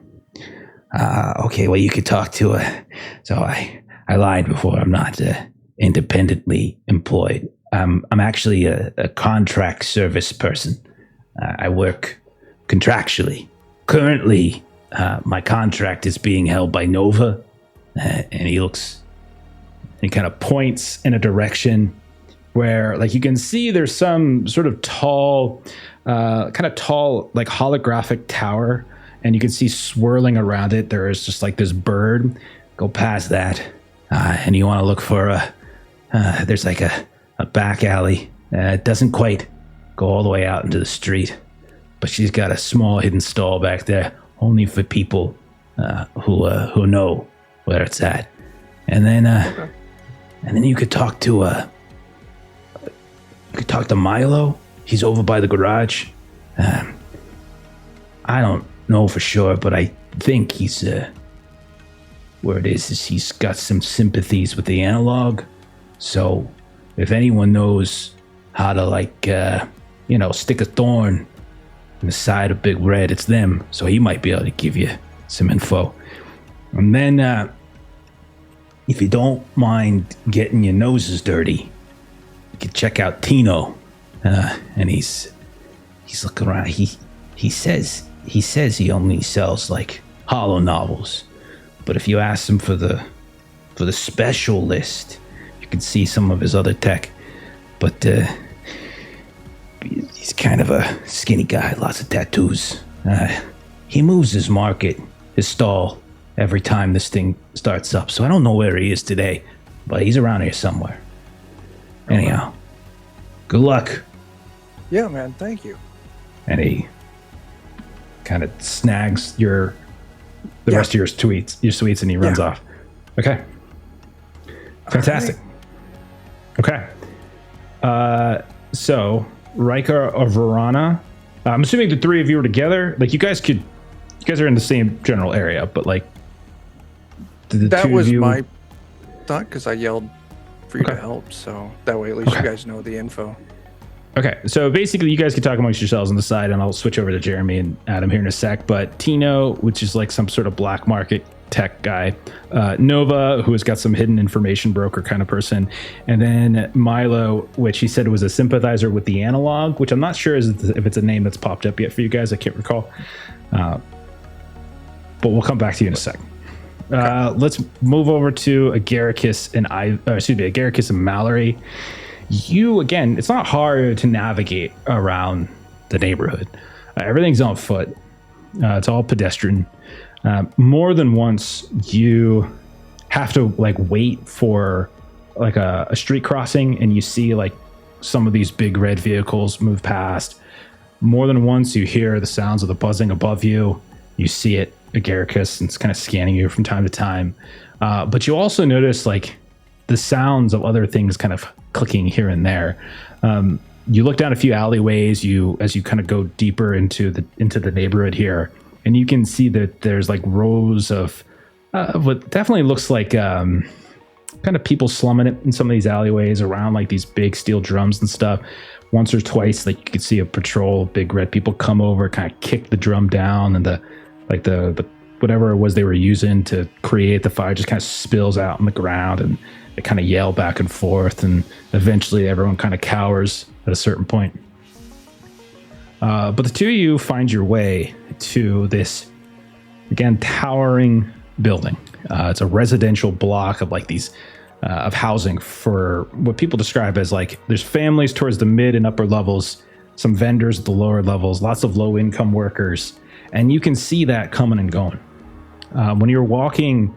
Okay. Well, you could talk to so I lied before. I'm not independently employed. I'm actually a contract service person. I work contractually. Currently, my contract is being held by Nova, and he kind of points in a direction where, you can see there's some sort of tall, like holographic tower, and you can see swirling around it. There is just this bird. Go past that, and you want to look for there's a back alley. It doesn't quite go all the way out into the street, but she's got a small hidden stall back there, only for people who know where it's at. And then you could talk to Milo. He's over by the garage. I don't know for sure, but I think he's word is he's got some sympathies with the analog. So if anyone knows how to stick a thorn in the side of Big Red, it's them. So he might be able to give you some info. And then if you don't mind getting your noses dirty, you can check out Tino. And he's looking around. He says he only sells hollow novels, but if you ask him for the special list, you can see some of his other tech. But he's kind of a skinny guy, lots of tattoos. He moves his stall every time this thing starts up. So I don't know where he is today, but he's around here somewhere. Anyhow, Good luck. Yeah, man. Thank you. And he kind of snags the rest of your sweets, and he runs off. Okay. Fantastic. Okay. So Rika or Verana, I'm assuming the three of you are together. Like you guys are in the same general area, but like that was my thought because I yelled for you to help, so that way at least you guys know the info. Okay, so basically you guys can talk amongst yourselves on the side, and I'll switch over to Jeremy and Adam here in a sec. But Tino, which is like some sort of black market tech guy, Nova, who has got some hidden information broker kind of person, and then Milo, which he said was a sympathizer with the analog, which I'm not sure if it's a name that's popped up yet for you guys. I can't recall, but we'll come back to you in a sec. Let's move over to Agaricus and Mallory. You, again, it's not hard to navigate around the neighborhood. Everything's on foot. It's all pedestrian. More than once, you have to like wait for like a street crossing, and you see like some of these big red vehicles move past. More than once, you hear the sounds of the buzzing above you. You see it, Agaricus, and it's kind of scanning you from time to time. But you also notice like the sounds of other things kind of clicking here and there. You look down a few alleyways, as you kind of go deeper into the neighborhood here, and you can see that there's like rows of what definitely looks like kind of people slumming it in some of these alleyways around like these big steel drums and stuff. Once or twice, like you could see a patrol, big red people come over, kind of kick the drum down, and the whatever it was they were using to create the fire just kind of spills out on the ground, and they kind of yell back and forth, and eventually everyone kind of cowers at a certain point. But the two of you find your way to this, again, towering building. It's a residential block of like these of housing for what people describe as like there's families towards the mid and upper levels, some vendors at the lower levels, lots of low income workers, and you can see that coming and going. When you're walking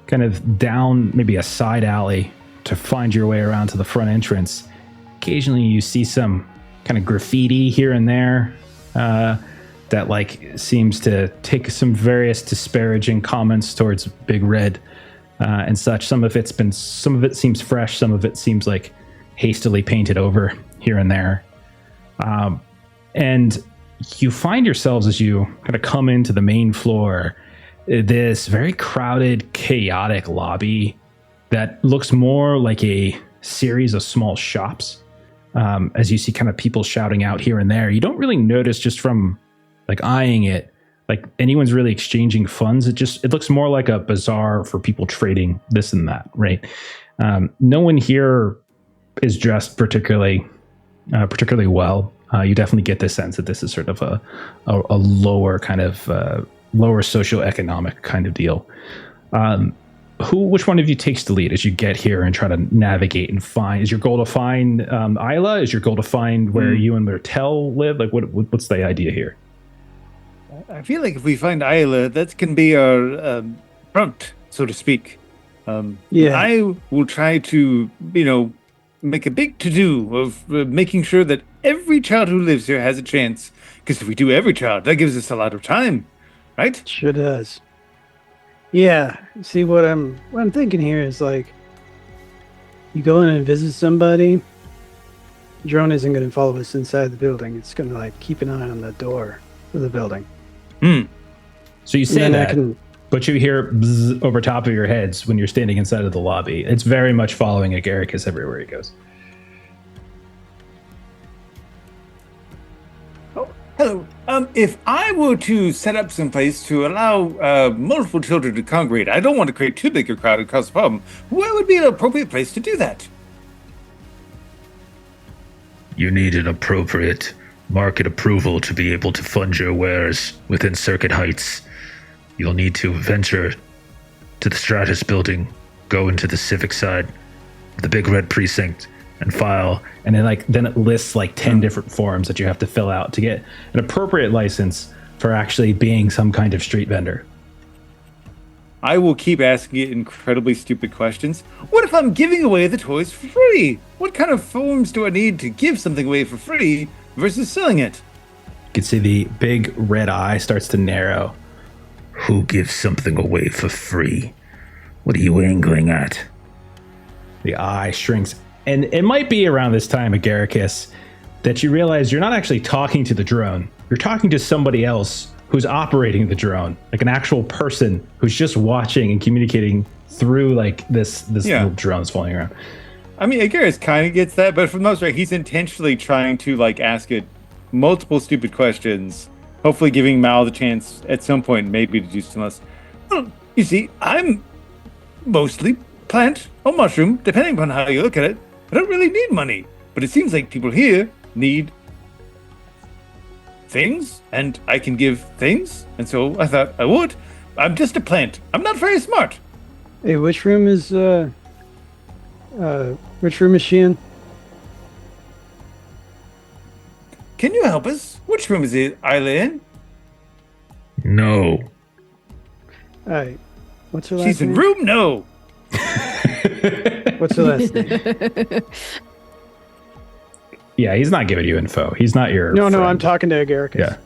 kind of down maybe a side alley to find your way around to the front entrance, occasionally you see some kind of graffiti here and there that like seems to take some various disparaging comments towards Big Red and such. Some of it seems fresh, some of it seems like hastily painted over here and there. And you find yourselves, as you kind of come into the main floor, this very crowded, chaotic lobby that looks more like a series of small shops. As you see kind of people shouting out here and there, you don't really notice just from like eyeing it, like anyone's really exchanging funds. It looks more like a bazaar for people trading this and that, right? No one here is dressed particularly well. You definitely get the sense that this is sort of a lower kind of lower socioeconomic kind of deal. Which one of you takes the lead as you get here and try to navigate and find? Is your goal to find Isla? Is your goal to find where you and Myrtle live? Like, what's the idea here? I feel like if we find Isla, that can be our front, so to speak. I will try to, make a big to-do of making sure that every child who lives here has a chance. Because if we do every child, that gives us a lot of time, right? Sure does. Yeah. See, what I'm thinking here is like, you go in and visit somebody, drone isn't going to follow us inside the building. It's going to like keep an eye on the door of the building. So you say that, but you hear bzz over top of your heads when you're standing inside of the lobby. It's very much following Agaricus everywhere he goes. Oh, hello. If I were to set up some place to allow multiple children to congregate, I don't want to create too big a crowd and cause a problem. Where would be an appropriate place to do that? You need an appropriate market approval to be able to fund your wares within Circuit Heights. You'll need to venture to the Stratus building, go into the civic side, the Big Red precinct, and file. And then it lists like 10 different forms that you have to fill out to get an appropriate license for actually being some kind of street vendor. I will keep asking it incredibly stupid questions. What if I'm giving away the toys for free? What kind of forms do I need to give something away for free versus selling it? You can see the big red eye starts to narrow. Who gives something away for free? What are you angling at? The eye shrinks. And it might be around this time, Agaricus, that you realize you're not actually talking to the drone. You're talking to somebody else who's operating the drone, like an actual person who's just watching and communicating through like this little drone's flying around. I mean, Agaricus kind of gets that, but for the most part, he's intentionally trying to like ask it multiple stupid questions, hopefully giving Mal the chance at some point maybe to do something else. Well, you see, I'm mostly plant or mushroom, depending upon how you look at it. I don't really need money, but it seems like people here need things, and I can give things, and so I thought I would. I'm just a plant. I'm not very smart. Hey, which room is she in? Can you help us? Which room is it, Isla in? No. Alright. What's her last She's name? in room no. What's her last name? Yeah, he's not giving you info. He's not your No, friend. I'm talking to Agaricus.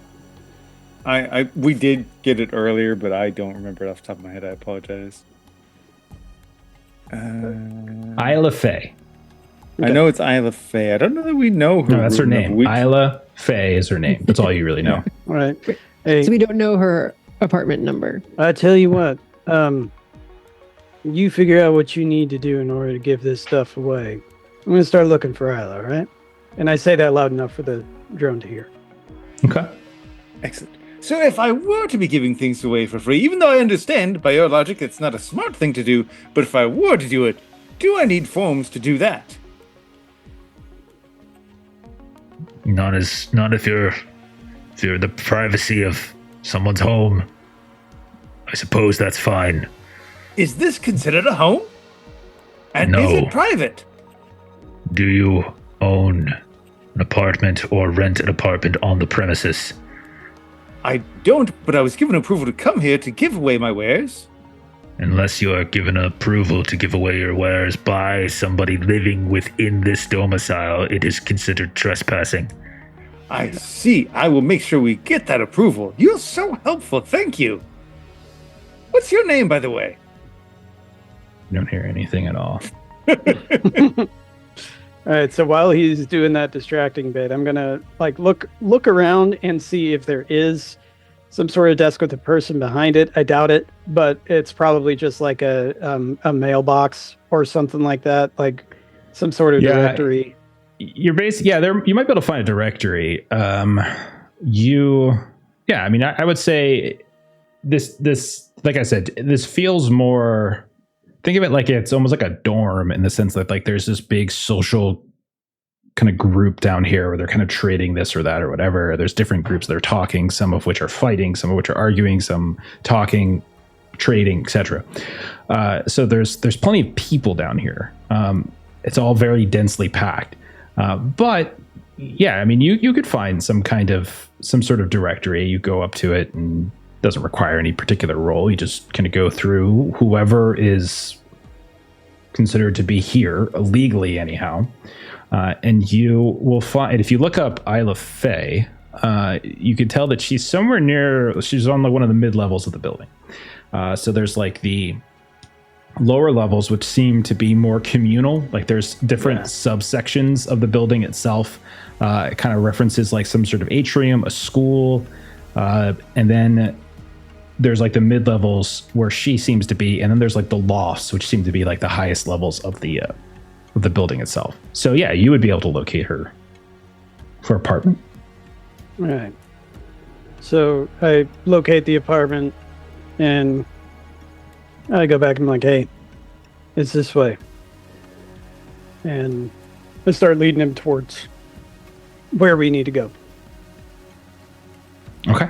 Yeah. We did get it earlier, but I don't remember it off the top of my head. I apologize. Isla Faye. I know it's Isla Faye. I don't know that we know her. No, that's her room name. number. Isla Faye is her name. That's all you really know. All right. Hey, So we don't know her apartment number. I tell you what, you figure out what you need to do in order to give this stuff away. I'm going to start looking for Isla, all right? And I say that loud enough for the drone to hear. Okay. Excellent. So if I were to be giving things away for free, even though I understand by your logic it's not a smart thing to do, but if I were to do it, do I need forms to do that? Not if you're in the privacy of someone's home. I suppose that's fine. Is this considered a home? And No. is it private? Do you own an apartment or rent an apartment on the premises? I don't, but I was given approval to come here to give away my wares. Unless you are given approval to give away your wares by somebody living within this domicile, it is considered trespassing. I see. I will make sure we get that approval. You're so helpful. Thank you. What's your name, by the way? You don't hear anything at all. All right, so while he's doing that distracting bit, I'm gonna like look around and see if there is some sort of desk with a person behind it. I doubt it, but it's probably just like a mailbox or something like that, like some sort of directory. You're basically you might be able to find a directory. I would say this like I said, this feels more. Think of it like it's almost like a dorm in the sense that like there's this big social kind of group down here where they're kind of trading this or that or whatever. There's different groups that are talking, some of which are fighting, some of which are arguing, some talking, trading, etc. So there's plenty of people down here. It's all very densely packed. But yeah, I mean, you could find some sort of directory. You go up to it and doesn't require any particular role. You just kind of go through whoever is considered to be here legally anyhow. And you will find, if you look up Isla Faye, you can tell that she's on like one of the mid levels of the building. So there's like the lower levels, which seem to be more communal. Like there's different subsections of the building itself. It kind of references like some sort of atrium, a school, and then there's like the mid levels where she seems to be, and then there's like the lofts, which seem to be like the highest levels of the building itself. So yeah, you would be able to locate her for apartment. All right. So I locate the apartment and I go back and I'm like, hey, it's this way. And I start leading him towards where we need to go. Okay.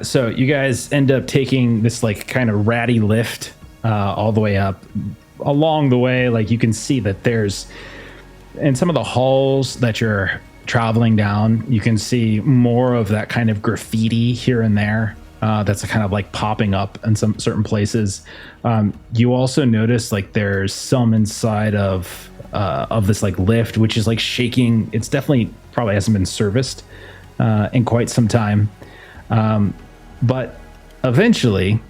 So you guys end up taking this like kind of ratty lift all the way up. Along the way, like you can see that there's in some of the halls that you're traveling down, you can see more of that kind of graffiti here and there. that's kind of like popping up in some certain places. You also notice like there's some inside of this like lift, which is like shaking. It's definitely probably hasn't been serviced in quite some time. But eventually,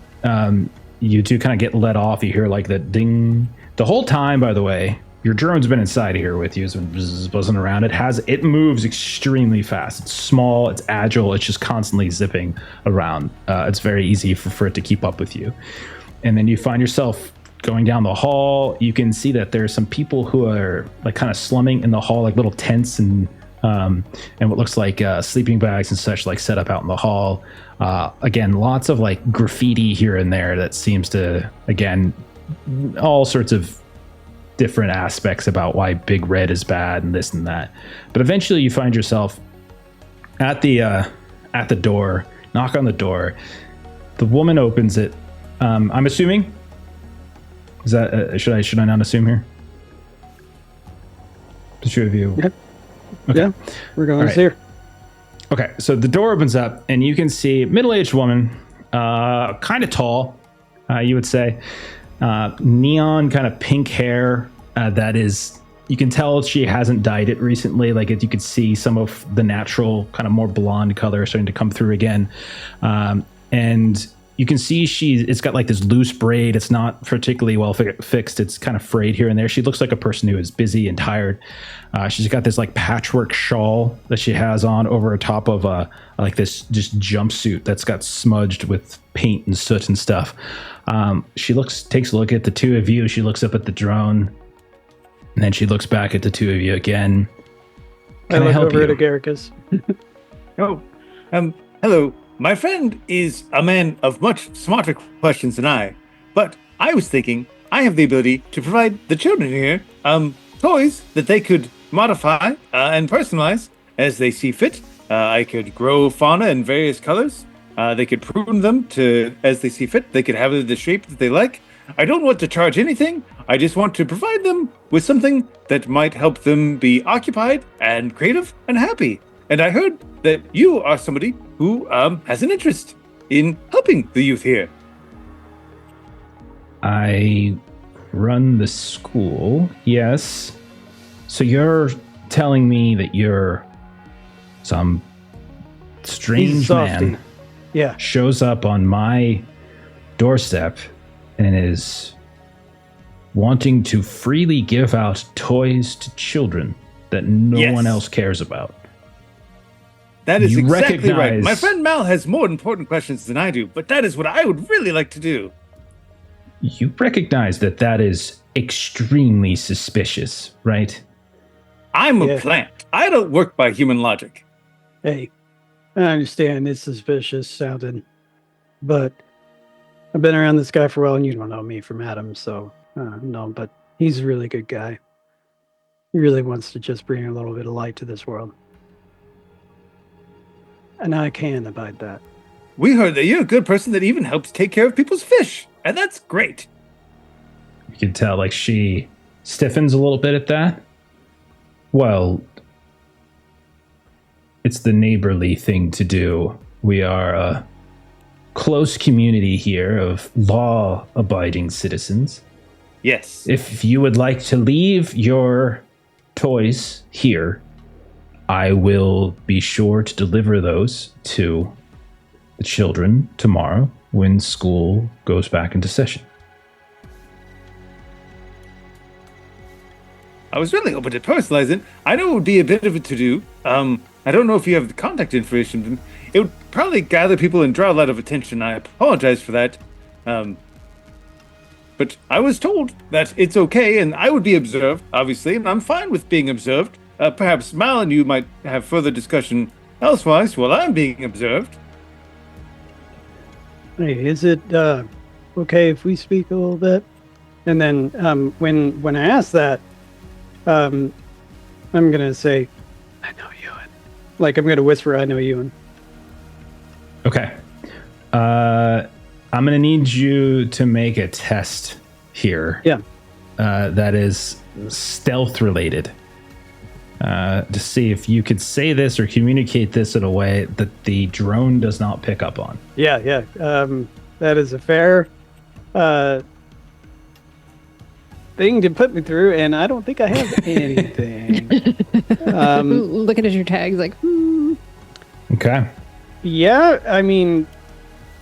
you two kind of get let off. You hear like the ding. The whole time, by the way, your drone's been inside here with you. It's been buzzing around. It moves extremely fast. It's small. It's agile. It's just constantly zipping around. It's very easy for it to keep up with you. And then you find yourself going down the hall. You can see that there's some people who are like kind of slumming in the hall, like little tents and what looks like sleeping bags and such like set up out in the hall. Again, lots of like graffiti here and there that seems to, again, all sorts of different aspects about why Big Red is bad and this and that. But eventually you find yourself at the door, knock on the door. The woman opens it. I'm assuming, is that, should I not assume here? The two of you. Yep. Okay. Yeah, we're going All to right. see her. Okay, so the door opens up, and you can see middle-aged woman, kind of tall, you would say, neon kind of pink hair. That is, you can tell she hasn't dyed it recently. Like you could see some of the natural kind of more blonde color starting to come through again, and you can see it's got like this loose braid. It's not particularly well fixed. It's kind of frayed here and there. She looks like a person who is busy and tired. She's got this like patchwork shawl that she has on over top of like this just jumpsuit that's got smudged with paint and soot and stuff. She takes a look at the two of you. She looks up at the drone, and then she looks back at the two of you again. I look over at Agaricus. Oh, hello. My friend is a man of much smarter questions than I, but I was thinking I have the ability to provide the children here toys that they could modify and personalize as they see fit. I could grow fauna in various colors. They could prune them as they see fit. They could have it the shape that they like. I don't want to charge anything. I just want to provide them with something that might help them be occupied and creative and happy. And I heard that you are somebody who has an interest in helping the youth here. I run the school, yes. So you're telling me that you're some strange man shows up on my doorstep and is wanting to freely give out toys to children that no one else cares about. That is You exactly right. recognize- My friend Mal has more important questions than I do, but that is what I would really like to do. You recognize that is extremely suspicious, right? I'm a plant. I don't work by human logic. Hey, I understand it's suspicious sounding, but I've been around this guy for a while, and you don't know me from Adam, so no, but he's a really good guy. He really wants to just bring a little bit of light to this world. And I can abide that. We heard that you're a good person that even helps take care of people's fish, and that's great. You can tell like she stiffens a little bit at that. Well, it's the neighborly thing to do. We are a close community here of law-abiding citizens. Yes. If you would like to leave your toys here, I will be sure to deliver those to the children tomorrow when school goes back into session. I was really hoping to personalize it. I know it would be a bit of a to-do. I don't know if you have the contact information. It would probably gather people and draw a lot of attention. I apologize for that. But I was told that it's okay, and I would be observed, obviously, and I'm fine with being observed. Perhaps Mal and you might have further discussion elsewise while I'm being observed. Hey, is it okay if we speak a little bit? And then when I ask that, I'm gonna say, I know Ewan. Like I'm gonna whisper, I know Ewan. Okay. I'm going to need you to make a test here. Yeah. That is stealth related. to see if you could say this or communicate this in a way that the drone does not pick up on. Yeah. That is a fair thing to put me through, and I don't think I have anything. Looking at your tags like, Okay. Yeah, I mean,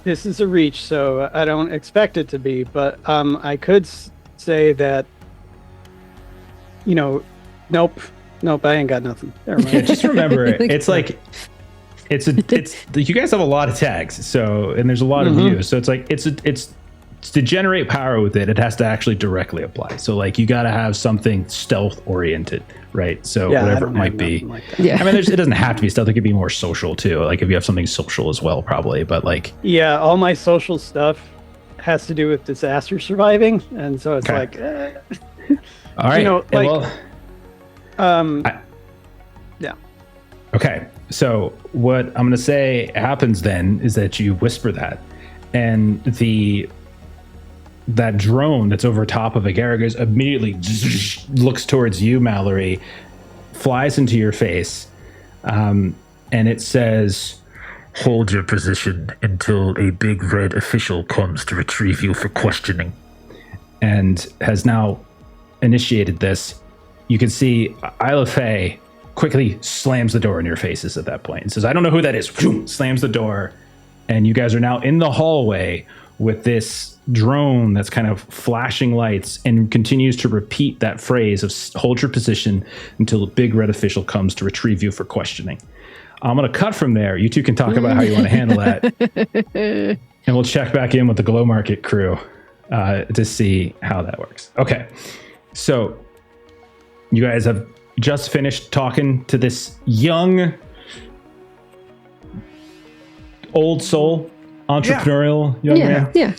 this is a reach, so I don't expect it to be, but I could say that, nope, I ain't got nothing. Never Yeah, mind. just remember it's like you guys have a lot of tags, so, and there's a lot of views, so it's like it's to generate power with it has to actually directly apply. So like you got to have something stealth oriented, right? So Yeah, I whatever it don't might have be. nothing like that. yeah. I mean, it doesn't have to be stealth. It could be more social too. Like if you have something social as well, probably. But like, Yeah, all my social stuff has to do with disaster surviving, and so it's Okay. like, all right. know, and like- yeah. Okay, so what I'm going to say happens then is that you whisper that, and that drone that's over top of Agaragas immediately looks towards you, Mallory, flies into your face, and it says, Hold your position until a big red official comes to retrieve you for questioning. and has now initiated this. You can see Isla Faye quickly slams the door in your faces at that point and says, I don't know who that is. Slams the door, and you guys are now in the hallway with this drone that's kind of flashing lights and continues to repeat that phrase of hold your position until a big red official comes to retrieve you for questioning. I'm going to cut from there. You two can talk about how you want to handle that. And we'll check back in with the Glow Market crew to see how that works. Okay. So you guys have just finished talking to this young, old soul, entrepreneurial young man. Yeah.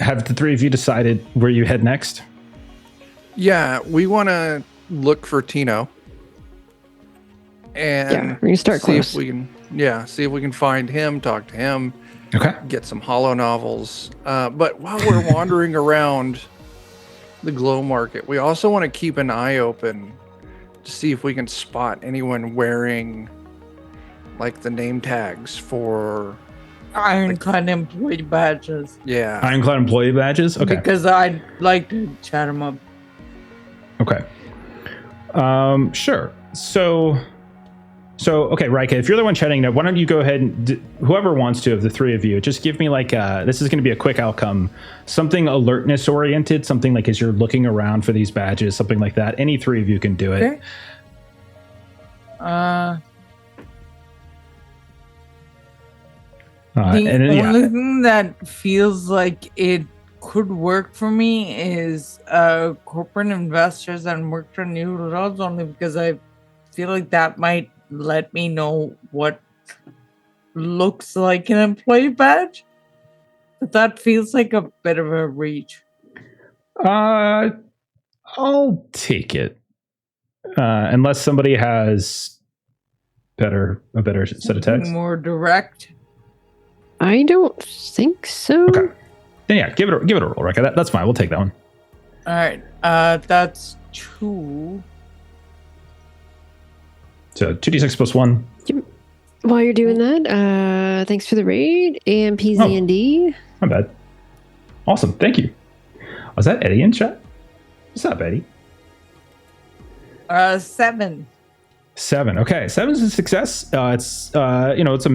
Have the three of you decided where you head next? Yeah, we want to look for Tino. And Yeah, we're gonna start see close. if we can find him, talk to him, Okay. get some hollow novels. But while we're wandering around the Glow Market, we also want to keep an eye open to see if we can spot anyone wearing like the name tags for Ironclad employee badges. Ironclad employee badges? Okay. Because I'd like to chat them up. Okay. Sure. So okay, Rika, if you're the one chatting now, why don't you go ahead and whoever wants to of the three of you, just give me like this is going to be a quick outcome, something alertness oriented, something like as you're looking around for these badges, something like that. Any three of you can do it. Okay. The only thing that feels like it could work for me is corporate investors and work for new roles, only because I feel like that might let me know what looks like an employee badge. But that feels like a bit of a reach. I'll take it. Unless somebody has a better set of tags. More direct. I don't think so. Okay. Then yeah, give it a roll, Rika. That's fine. We'll take that one. All right. That's 2. So 2d6 plus 1. While you're doing that, thanks for the raid, AMPZND. Not bad. Awesome. Thank you. Was that Eddie in chat? What's up, Eddie? 7. 7. Okay, 7's a success. It's it's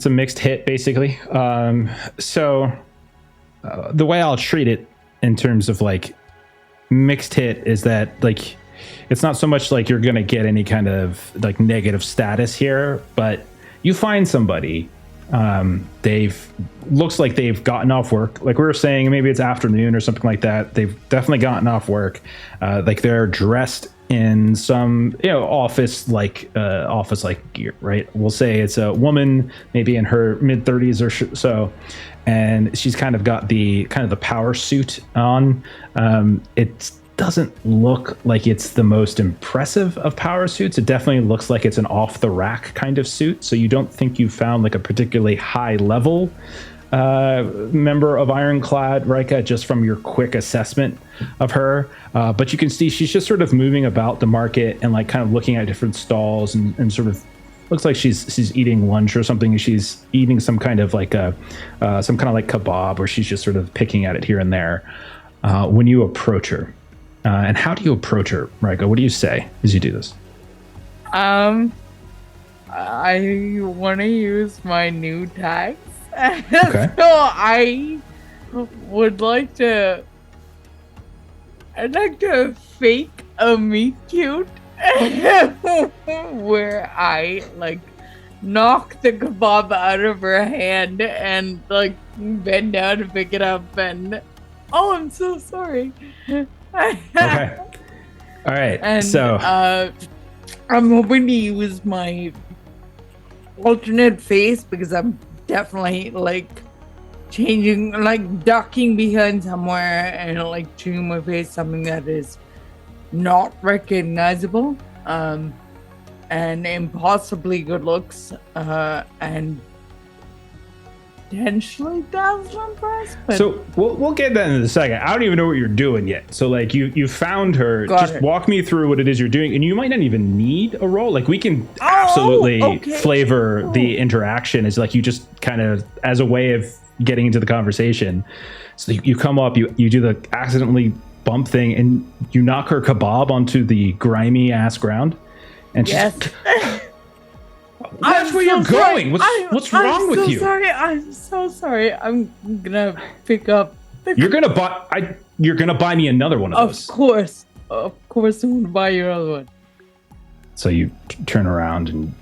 a mixed hit basically. So the way I'll treat it in terms of like mixed hit is that like it's not so much like you're gonna get any kind of like negative status here, but you find somebody. Looks like they've gotten off work. Like we were saying, maybe it's afternoon or something like that. They've definitely gotten off work. Like they're dressed in some office like gear, right? We'll say it's a woman, maybe in her mid 30s or so, and she's kind of got the power suit on. It doesn't look like it's the most impressive of power suits. It definitely looks like it's an off the rack kind of suit. So you don't think you found like a particularly high level member of Ironclad, Rika, just from your quick assessment of her. But you can see she's just sort of moving about the market and like kind of looking at different stalls and sort of looks like she's eating lunch or something. She's eating some kind of like kebab, or she's just sort of picking at it here and there. When you approach her, and how do you approach her, Rika? What do you say as you do this? I want to use my new tags. Okay. So I'd like to fake a meet cute where I like knock the kebab out of her hand and like bend down to pick it up and I'm so sorry. Okay. All right. And so I'm hoping to use my alternate face because I'm definitely like changing, like ducking behind somewhere and like chewing my face, something that is not recognizable, and impossibly good looks, and potentially dazzling press. So we'll get that in a second. I don't even know what you're doing yet. So like you found her. Just walk me through what it is you're doing, and you might not even need a roll. Like we can absolutely flavor the interaction as like you just kind of as a way of getting into the conversation. So you come up, you do the accidentally bump thing, and you knock her kebab onto the grimy ass ground, and yes. That's where you're going. What's wrong with you? I'm so sorry. I'm gonna pick up. You're gonna buy me another one of those. Of course, I'm gonna buy you another one. So you turn around and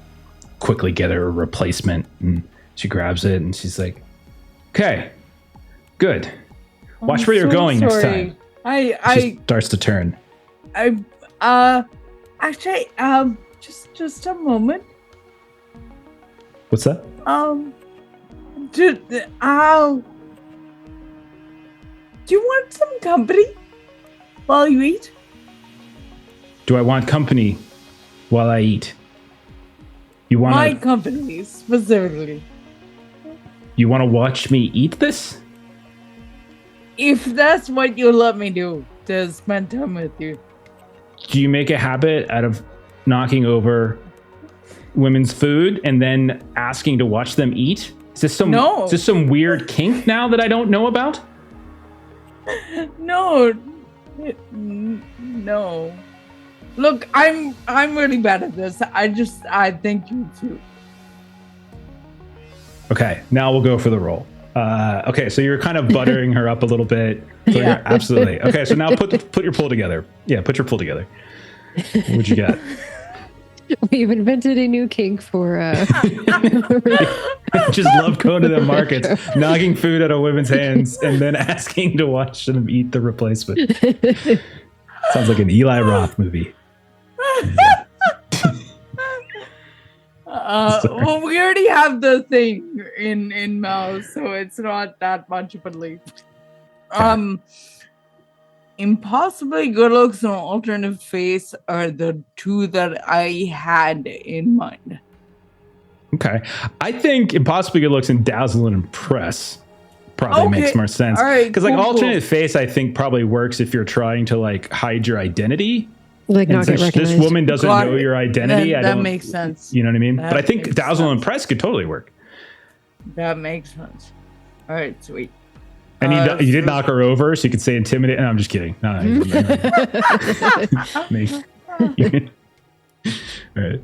quickly get her a replacement, and she grabs it and she's like, "Okay, good. Watch where you're going next time." She starts to turn. Actually, just a moment. What's that? Do you want some company while you eat? Do I want company while I eat? You want my company specifically? You want to watch me eat this? If that's what you let me do, to spend time with you. Do you make a habit out of knocking over women's food and then asking to watch them eat? Is this some weird kink now that I don't know about? No. Look, I'm really bad at this. I think you too. Okay, now we'll go for the roll. Okay, so you're kind of buttering her up a little bit. So yeah, absolutely. Okay, so now put your pull together. Yeah, put your pull together. What'd you got? We've invented a new kink for just love going to the markets, knocking food out of women's hands, and then asking to watch them eat the replacement. Sounds like an Eli Roth movie. Well, we already have the thing in mouse, so it's not that much of a leap. Impossibly good looks and alternate face are the two that I had in mind. Okay. I think impossibly good looks and dazzle and impress probably makes more sense. Because alternate face, I think probably works if you're trying to like hide your identity. Like not get recognized. This woman doesn't know your identity. That makes sense. You know what I mean? But I think dazzle and impress could totally work. That makes sense. All right, sweet. And you did knock her over, so you could say intimidate. No, I'm just kidding. No, all right.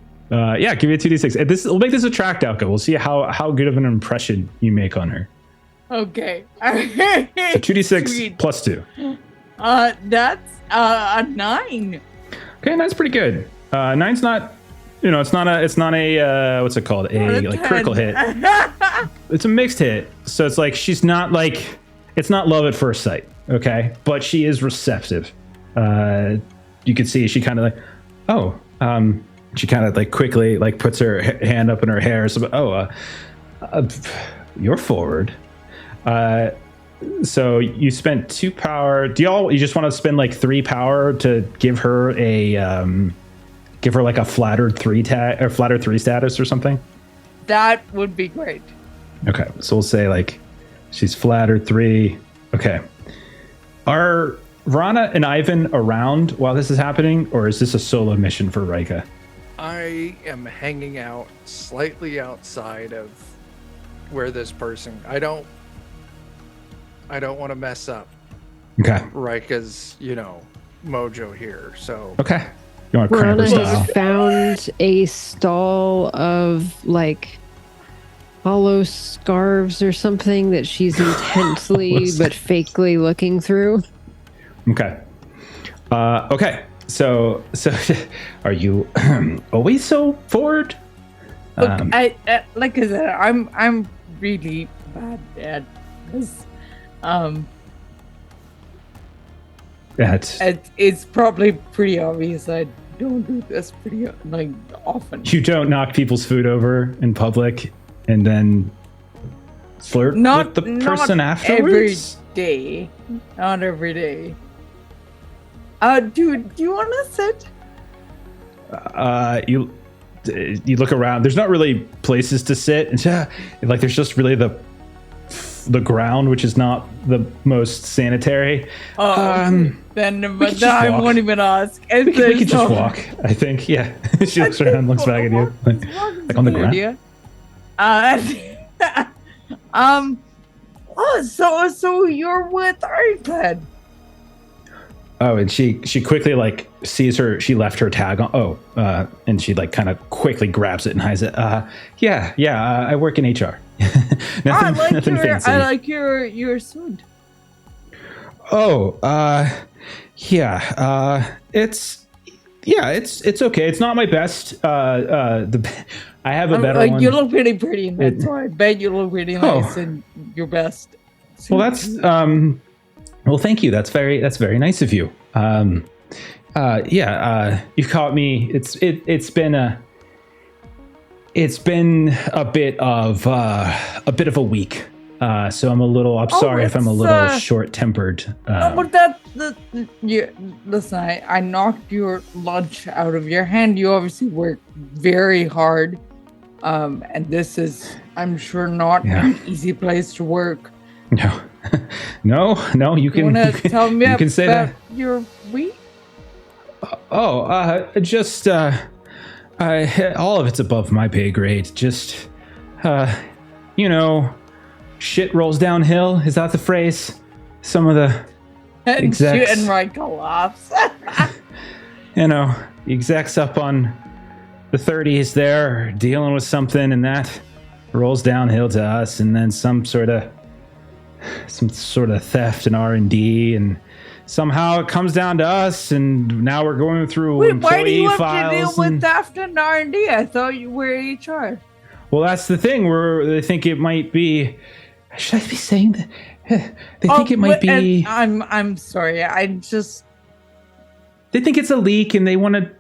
Yeah, give me a 2d6. We'll make this a tracked outcome. We'll see how good of an impression you make on her. Okay. So 2d6 Sweet. plus 2. That's a 9. Okay, that's pretty good. 9's not. It's not a what's it called? A like critical hit. It's a mixed hit. So it's like she's not like. It's not love at first sight, okay? But she is receptive. You can see she kind of like, she kind of like quickly like puts her hand up in her hair. So, you're forward. So you spent 2 power. You just want to spend like 3 power to give her like a flattered 3 status or something? That would be great. Okay, so we'll say like She's flattered 3. Okay. Are Rana and Ivan around while this is happening, or is this a solo mission for Rika? I am hanging out slightly outside of where this person. I don't want to mess up Okay. Rika's, mojo here. So Okay. You want to cramp her Rana style? has found a stall of like hollow scarves or something that she's intensely but fakely looking through. Okay. Okay. So, are you always so forward? Look, I like I said, I'm really bad at this. It's probably pretty obvious I don't do this pretty often. You don't knock people's food over in public and then flirt with the person afterwards? Every day. Not every day. Do you want to sit? You look around. There's not really places to sit. Like there's just really the ground, which is not the most sanitary. Then I walk. won't even ask. We can just walk. I think. Yeah. She looks around, looks back at you, like on the ground. So you're with Ironclad. Oh, and she quickly sees her. She left her tag on. And she kind of quickly grabs it and hides it. I work in HR. nothing fancy. I like your suit. Oh, it's okay. It's not my best. I have a better one. You look pretty in that, so I bet you look pretty nice in your best suit. Well, that's well, thank you. That's very nice of you. You caught me. It's been a bit of a week. So I'm sorry if I'm a little short-tempered. But listen, I knocked your lunch out of your hand. You obviously work very hard. And this is, I'm sure, not an easy place to work. No, you can. Want to tell me you can say about that. your week? All of it's above my pay grade. Just, shit rolls downhill. Is that the phrase? Some of the execs. And Rika laughs. The execs up on the 30s there are dealing with something, and that rolls downhill to us, and then some sort of theft and R&D, and somehow it comes down to us, and now we're going through employee files. Why do you have to deal with theft and R&D? I thought you were HR. Well, that's the thing. They think it might be. Should I be saying that? They think it might be. I'm sorry. They think it's a leak, and they want to,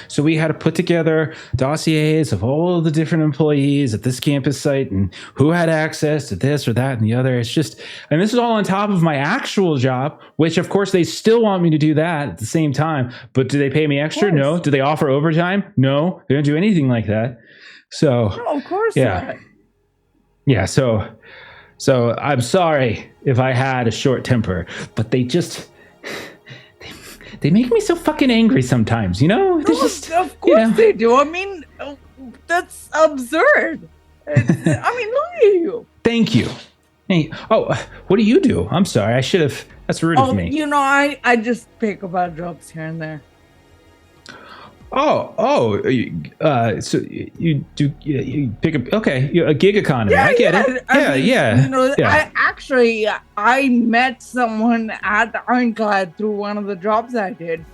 so we had to put together dossiers of all the different employees at this campus site and who had access to this or that and the other. It's just, and this is all on top of my actual job, which of course they still want me to do that at the same time. But do they pay me extra? No. Do they offer overtime? No. They don't do anything like that. So, no, of course not. Yeah. So I'm sorry if I had a short temper, but they make me so fucking angry sometimes, They're just, of course they do. I mean, that's absurd. Look at you. Thank you. Hey, what do you do? I'm sorry. I should have. That's rude of me. I just pick up odd jobs here and there. So you pick up. Okay, you're a gig economy. I get it. I met someone at the Ironclad through one of the jobs I did,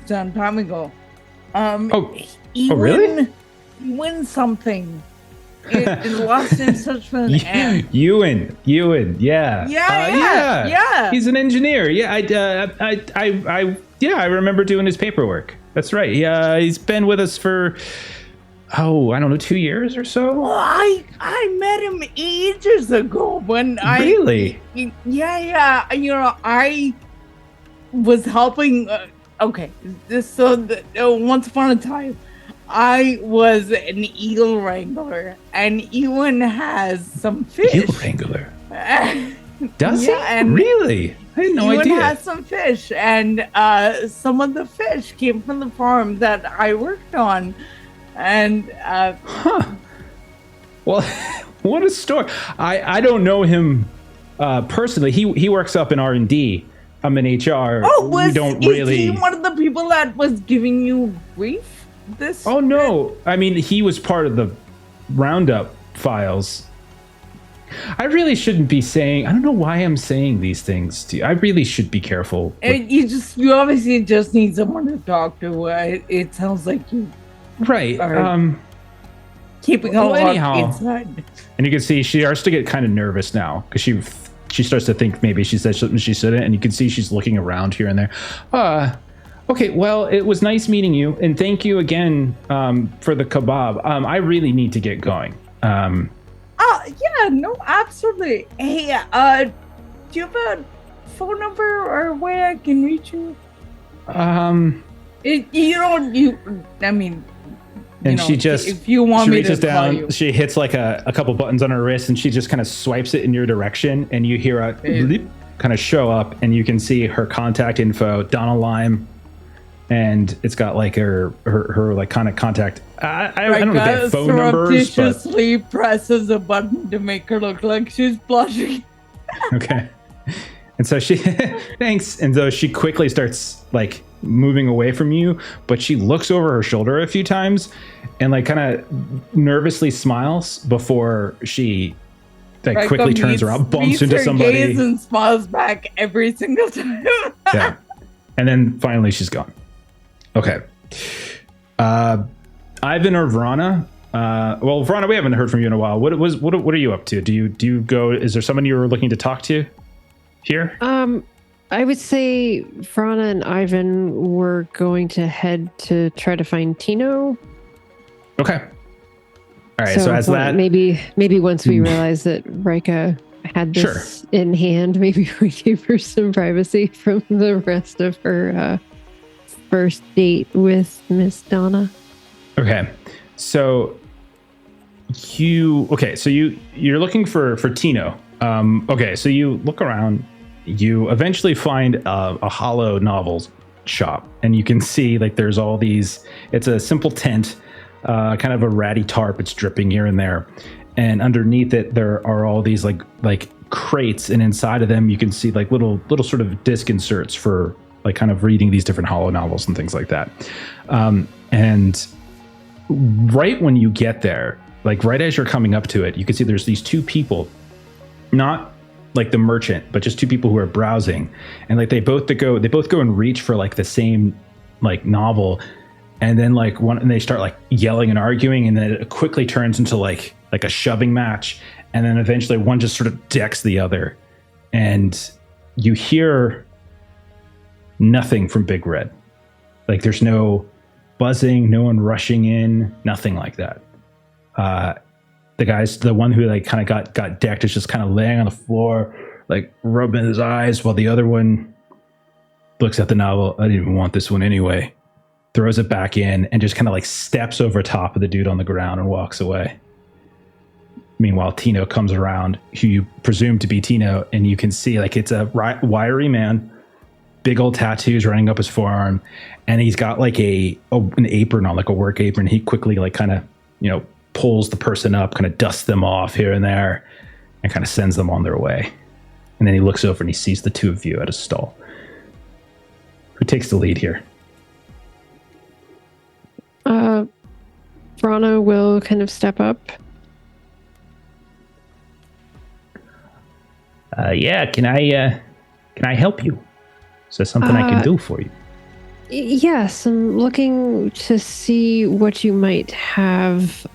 some time ago. Really? You win something. It lost in such an end. Ewan, yeah. Yeah. He's an engineer. Yeah, I remember doing his paperwork. That's right. Yeah, he's been with us for, I don't know, 2 years or so. Well, I met him ages ago when Really? Yeah. I was helping. Once upon a time, I was an eel wrangler, and Ewan has some fish. Eel wrangler. Does Yeah, he? and Really? I had no Ewan idea. has some fish, and some of the fish came from the farm that I worked on. And Huh. Well, what a story. I don't know him personally. He works up in R&D. I'm in HR. We don't really. Is he one of the people that was giving you grief? This? Oh no! I mean, he was part of the roundup files. I really shouldn't be saying. I don't know why I'm saying these things to you. I really should be careful. You obviously just need someone to talk to. It sounds like you Right. are keeping a lot inside. And you can see she starts to get kind of nervous now because she starts to think maybe she said something she shouldn't, and you can see she's looking around here and there. Okay, well, it was nice meeting you, and thank you again for the kebab. I really need to get going. Yeah, no, absolutely. Hey, do you have a phone number or a way I can reach you? She just, if you want she me reaches to call down, you. she hits like a couple buttons on her wrist, and she just kind of swipes it in your direction, and you hear a bleep kind of show up, and you can see her contact info, Donna Lime, and it's got like her like kind of contact. I don't know if they have phone numbers, but surreptitiously presses a button to make her look like she's blushing. okay. And so she, thanks. And so she quickly starts like moving away from you, but she looks over her shoulder a few times and like kind of nervously smiles before she like quickly turns around, bumps into somebody, gaze and smiles back every single time. yeah. And then finally she's gone. Okay. Ivan or Vrana? Well, Vrana, we haven't heard from you in a while. What are you up to? Do you go? Is there someone you were looking to talk to here? I would say Vrana and Ivan were going to head to try to find Tino. Okay. All right. So as that, maybe once we realize that Rika had this in hand, maybe we gave her some privacy from the rest of her first date with Miss Donna. Okay. So you're looking for Tino. Okay. So you look around. You eventually find a hollow novels shop, and you can see like there's all these. It's a simple tent, kind of a ratty tarp. It's dripping here and there, and underneath it there are all these like crates, and inside of them you can see like little sort of disc inserts for like kind of reading these different hollow novels and things like that. And right when you get there, like right as you're coming up to it, you can see there's these two people, not like the merchant, but just two people who are browsing, and like they both go and reach for like the same like novel, and then like and they start like yelling and arguing, and then it quickly turns into like a shoving match, and then eventually one just sort of decks the other, and you hear nothing from Big Red. Like there's no buzzing, no one rushing in, nothing like that. The one who like kind of got decked is just kind of laying on the floor, like rubbing his eyes, while the other one looks at the novel. I didn't even want this one anyway. Throws it back in and just kind of like steps over top of the dude on the ground and walks away. Meanwhile, Tino comes around, who you presume to be Tino, and you can see like it's a wiry man, big old tattoos running up his forearm, and he's got like an apron on, like a work apron. He quickly like kind of, pulls the person up, kind of dusts them off here and there, and kind of sends them on their way. And then he looks over and he sees the two of you at a stall. Who takes the lead here? Vrana will kind of step up. Yeah, can I help you? Is there something I can do for you? Yes, I'm looking to see what you might have.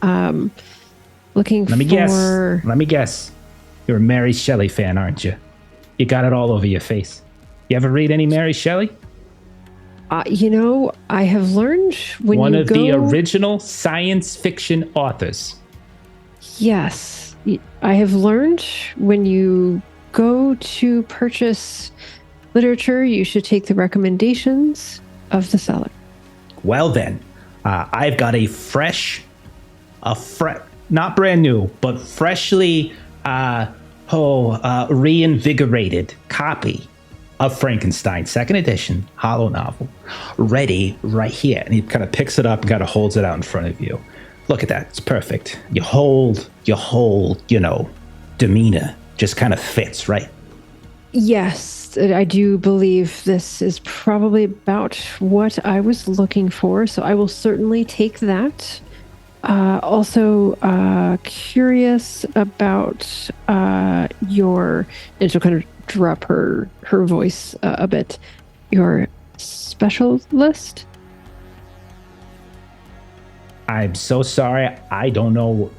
Looking Let me guess. You're a Mary Shelley fan, aren't you? You got it all over your face. You ever read any Mary Shelley? I have learned when one you of go... the original science fiction authors. Yes, I have learned when you go to purchase literature, you should take the recommendations of the seller. Well then, I've got not brand new, but freshly reinvigorated copy of Frankenstein, second edition, holo novel, ready right here. And he kind of picks it up and kind of holds it out in front of you. Look at that. It's perfect. Your whole, demeanor just kind of fits, right? Yes, I do believe this is probably about what I was looking for, so I will certainly take that. Also, curious about your, and she'll kind of drop her voice a bit, your specialist? I'm so sorry. I don't know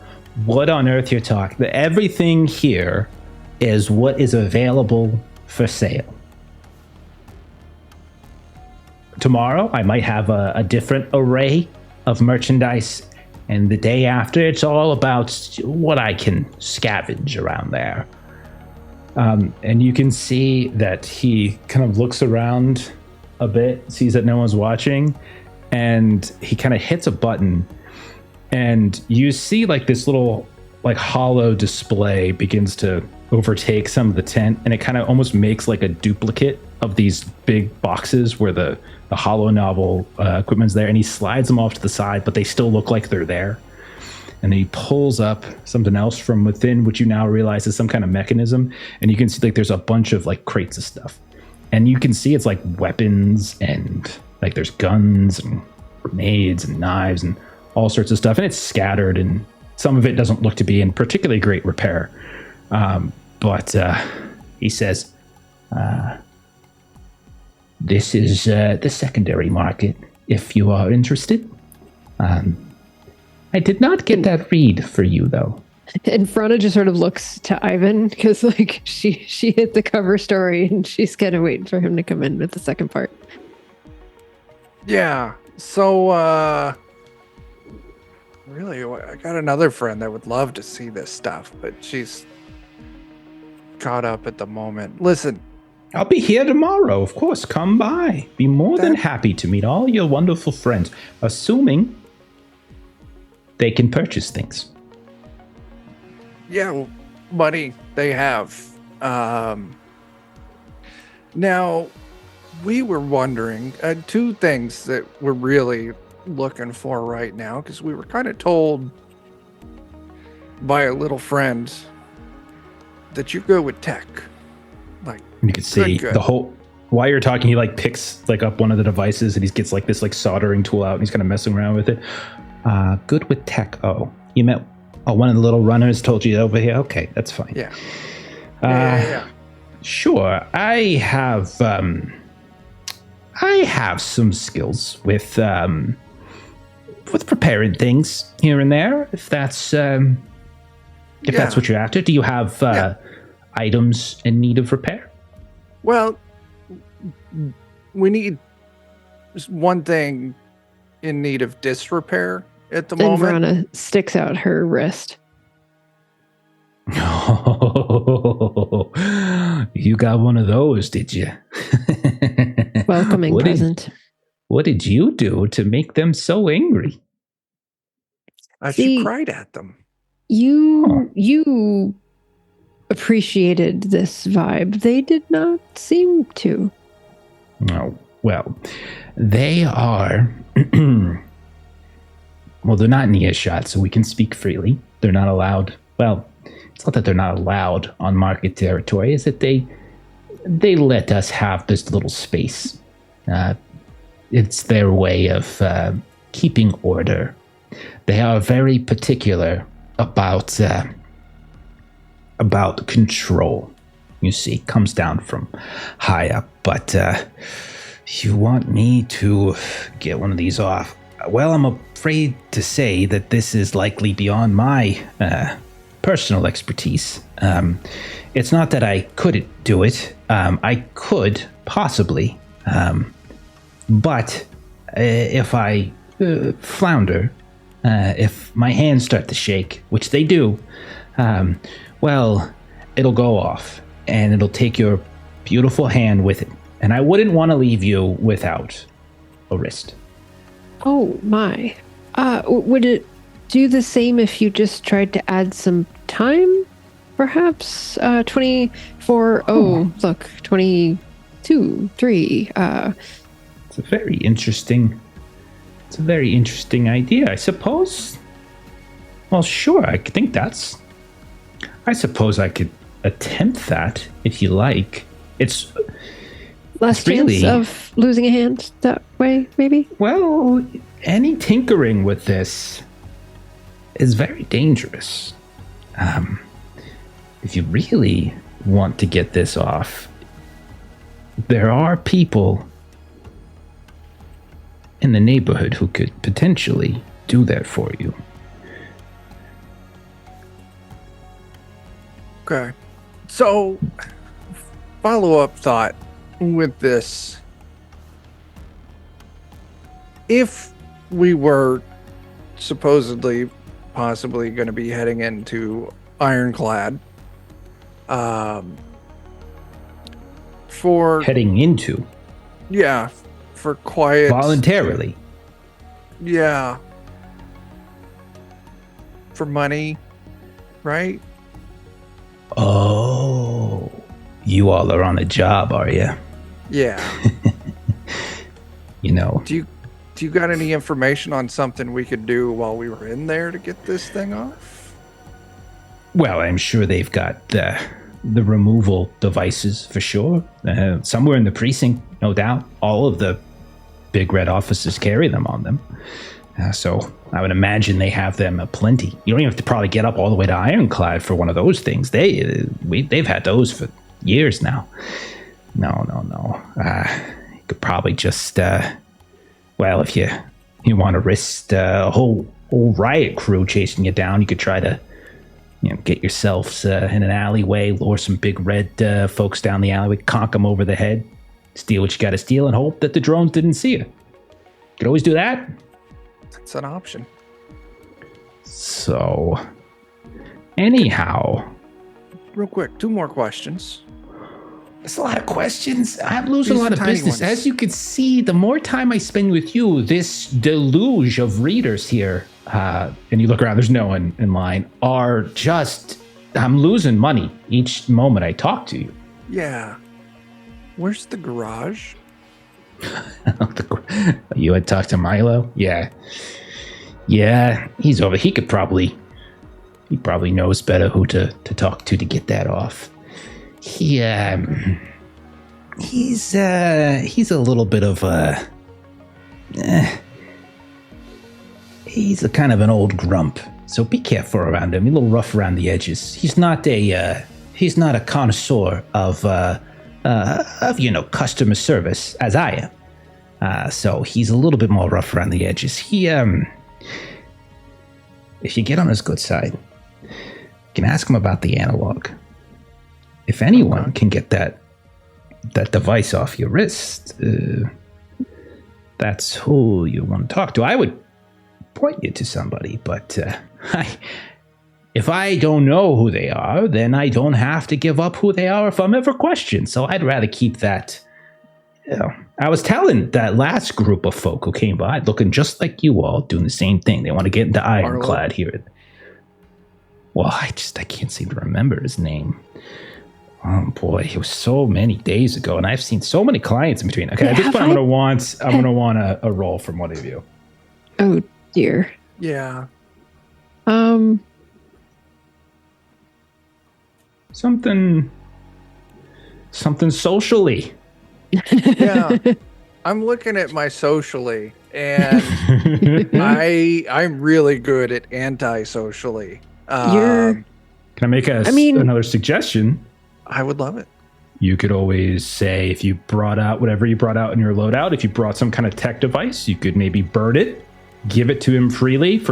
what on earth you're talking. Everything here is what is available for sale. Tomorrow, I might have a different array of merchandise, and the day after, it's all about what I can scavenge around there. And you can see that he kind of looks around a bit, sees that no one's watching, and he kind of hits a button, and you see like this little like hollow display begins to overtake some of the tent, and it kind of almost makes like a duplicate of these big boxes where the holo novel equipment's there, and he slides them off to the side, but they still look like they're there. And then he pulls up something else from within, which you now realize is some kind of mechanism, and you can see like there's a bunch of like crates of stuff, and you can see it's like weapons, and like there's guns and grenades and knives and all sorts of stuff, and it's scattered, and some of it doesn't look to be in particularly great repair. But he says, this is the secondary market, if you are interested. I did not get that read for you, though. And Frana just sort of looks to Ivan, because like she hit the cover story, and she's kind of waiting for him to come in with the second part. Yeah. So, really, I got another friend that would love to see this stuff, but she's caught up at the moment. Listen. I'll be here tomorrow, of course. Come by. Be more than happy to meet all your wonderful friends, assuming they can purchase things. Yeah, well, money they have. Now, we were wondering, two things that we're really looking for right now, because we were kind of told by a little friend that you go with tech. Like, you can see good. The whole, while you're talking, he like picks like up one of the devices, and he gets like this like soldering tool out, and he's kind of messing around with it. Good with tech. Oh, you met one of the little runners told you over here. Okay, that's fine. Yeah. Yeah. Sure. I have some skills with preparing things here and there. If that's what you're after. Do you have items in need of repair? Well, we need one thing in need of disrepair at the moment. And Verona sticks out her wrist. Oh, you got one of those, did you? Welcoming present. What did you do to make them so angry? She cried at them. You appreciated this vibe. They did not seem to. Oh, well, they are... well, they're not in earshot, so we can speak freely. They're not allowed... Well, it's not that they're not allowed on market territory. It's that they let us have this little space. It's their way of keeping order. They are very particular about control. You see, it comes down from high up. But you want me to get one of these off? Well, I'm afraid to say that this is likely beyond my personal expertise. It's not that I couldn't do it. I could, possibly. But if I flounder, if my hands start to shake, which they do, well, it'll go off, and it'll take your beautiful hand with it. And I wouldn't want to leave you without a wrist. Oh, my. Would it do the same if you just tried to add some time Perhaps 24. Oh, look, 22, 3. It's a very interesting. It's a very interesting idea, I suppose. Well, sure, I think that's. I suppose I could attempt that if you like. It's Less chance really- of losing a hand that way, maybe? well, any tinkering with this is very dangerous. If you really want to get this off, there are people in the neighborhood who could potentially do that for you. Okay. So, follow-up thought with this. If we were supposedly, possibly going to be heading into Ironclad, for, Heading into yeah, for quiet... voluntarily. Yeah. For money, right? Oh, you all are on a job, are you? Yeah. You know, Do you got any information on something we could do while we were in there to get this thing off? well, I'm sure they've got the removal devices for sure. Somewhere in the precinct, no doubt. All of the big red offices carry them on them. So I would imagine they have them aplenty. You don't even have to probably get up all the way to Ironclad for one of those things. They've had those for years now. No. You could probably just, well, if you want to risk a whole riot crew chasing you down, you could try to, get yourselves in an alleyway, lure some big red folks down the alleyway, conk them over the head, steal what you got to steal, and hope that the drones didn't see you. You could always do that. That's an option. So, anyhow, Real quick, 2 more questions. there's a lot of questions. I'm losing These a lot of tiny business. ones. As you can see, the more time I spend with you, this deluge of readers here, and you look around, there's no one in line, are just, I'm losing money each moment I talk to you. Yeah. Where's the garage? You had talked to Milo? Yeah, he's over. He probably knows better who to talk to get that off. He's a little bit of a he's a kind of an old grump, so be careful around him. He's a little rough around the edges. He's not a connoisseur of customer service as I am. So he's a little bit more rough around the edges. He if you get on his good side, you can ask him about the analog. If anyone can get that device off your wrist, that's who you want to talk to. I would point you to somebody, but if I don't know who they are, then I don't have to give up who they are if I'm ever questioned. So I'd rather keep that. I was telling that last group of folk who came by, looking just like you all, doing the same thing. They want to get into Ironclad here. Well, I can't seem to remember his name. Oh boy, it was so many days ago, and I've seen so many clients in between. Okay, at this point, I'm gonna want a roll from one of you. Oh dear. Yeah. Something socially. Yeah. I'm looking at my socially, and I'm really good at anti-socially. You're- Can I make another suggestion? I would love it. You could always say, if you brought out whatever you brought out in your loadout, if you brought some kind of tech device, you could maybe burn it, give it to him freely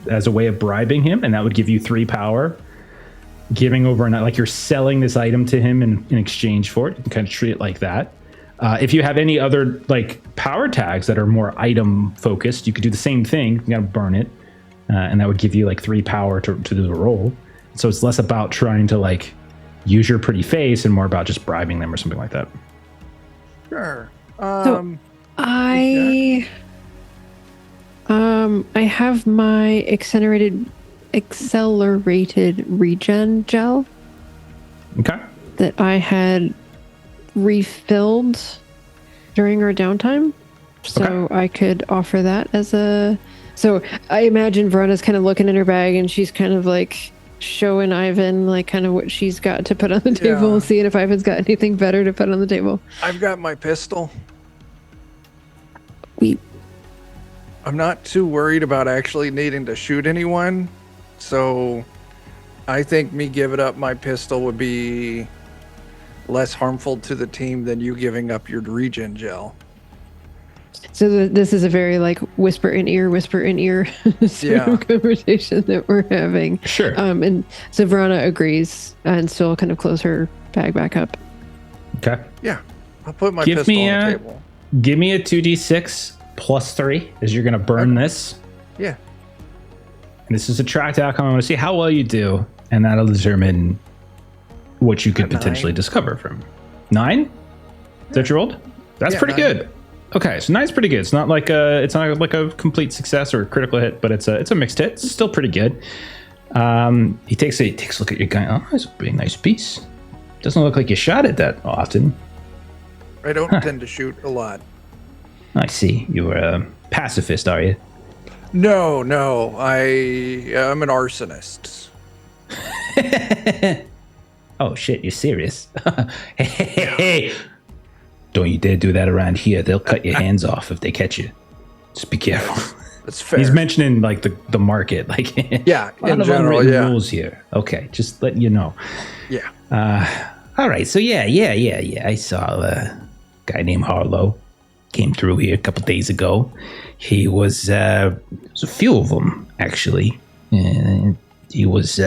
as a way of bribing him, and that would give you 3 power. Giving over, like you're selling this item to him in exchange for it. You can kind of treat it like that. If you have any other like power tags that are more item focused, you could do the same thing. You gotta burn it, and that would give you like 3 power to do the roll. So it's less about trying to like use your pretty face and more about just bribing them or something like that. Sure. I have my accelerated regen gel. Okay. that I had refilled during our downtime. So I could offer that as a... So I imagine Verona's kind of looking in her bag and she's kind of like showing Ivan like kind of what she's got to put on the table, seeing if Ivan's got anything better to put on the table. I've got my pistol. We... I'm not too worried about actually needing to shoot anyone, so I think me giving up my pistol would be less harmful to the team than you giving up your regen gel. So this is a very like whisper in ear sort of conversation that we're having. Sure. And so Verona agrees and still kind of close her bag back up. Okay. Yeah, I'll put my pistol on the table. Give me a 2d6 plus 3 as you're going to burn this. Yeah. And this is a tracked outcome. I want to see how well you do, and that'll determine what you could potentially discover from 9. Is that your rolled? That's pretty 9. good. Okay, so 9's pretty good. It's not like a complete success or a critical hit, but it's a mixed hit. It's still pretty good. He takes a look at your gun. Oh, it's a pretty nice piece. Doesn't look like you shot it that often. I don't tend to shoot a lot. I see. You were a pacifist, are you? No, I'm an arsonist. Oh shit, you're serious? Hey. Don't you dare do that around here. They'll cut your hands off if they catch you. Just be careful. That's fair. He's mentioning like the market, like yeah, a lot in of general, unwritten rules here. Okay, just letting you know. Yeah. All right, so yeah. I saw a guy named Harlow came through here a couple days ago. He was there's a few of them actually, and he was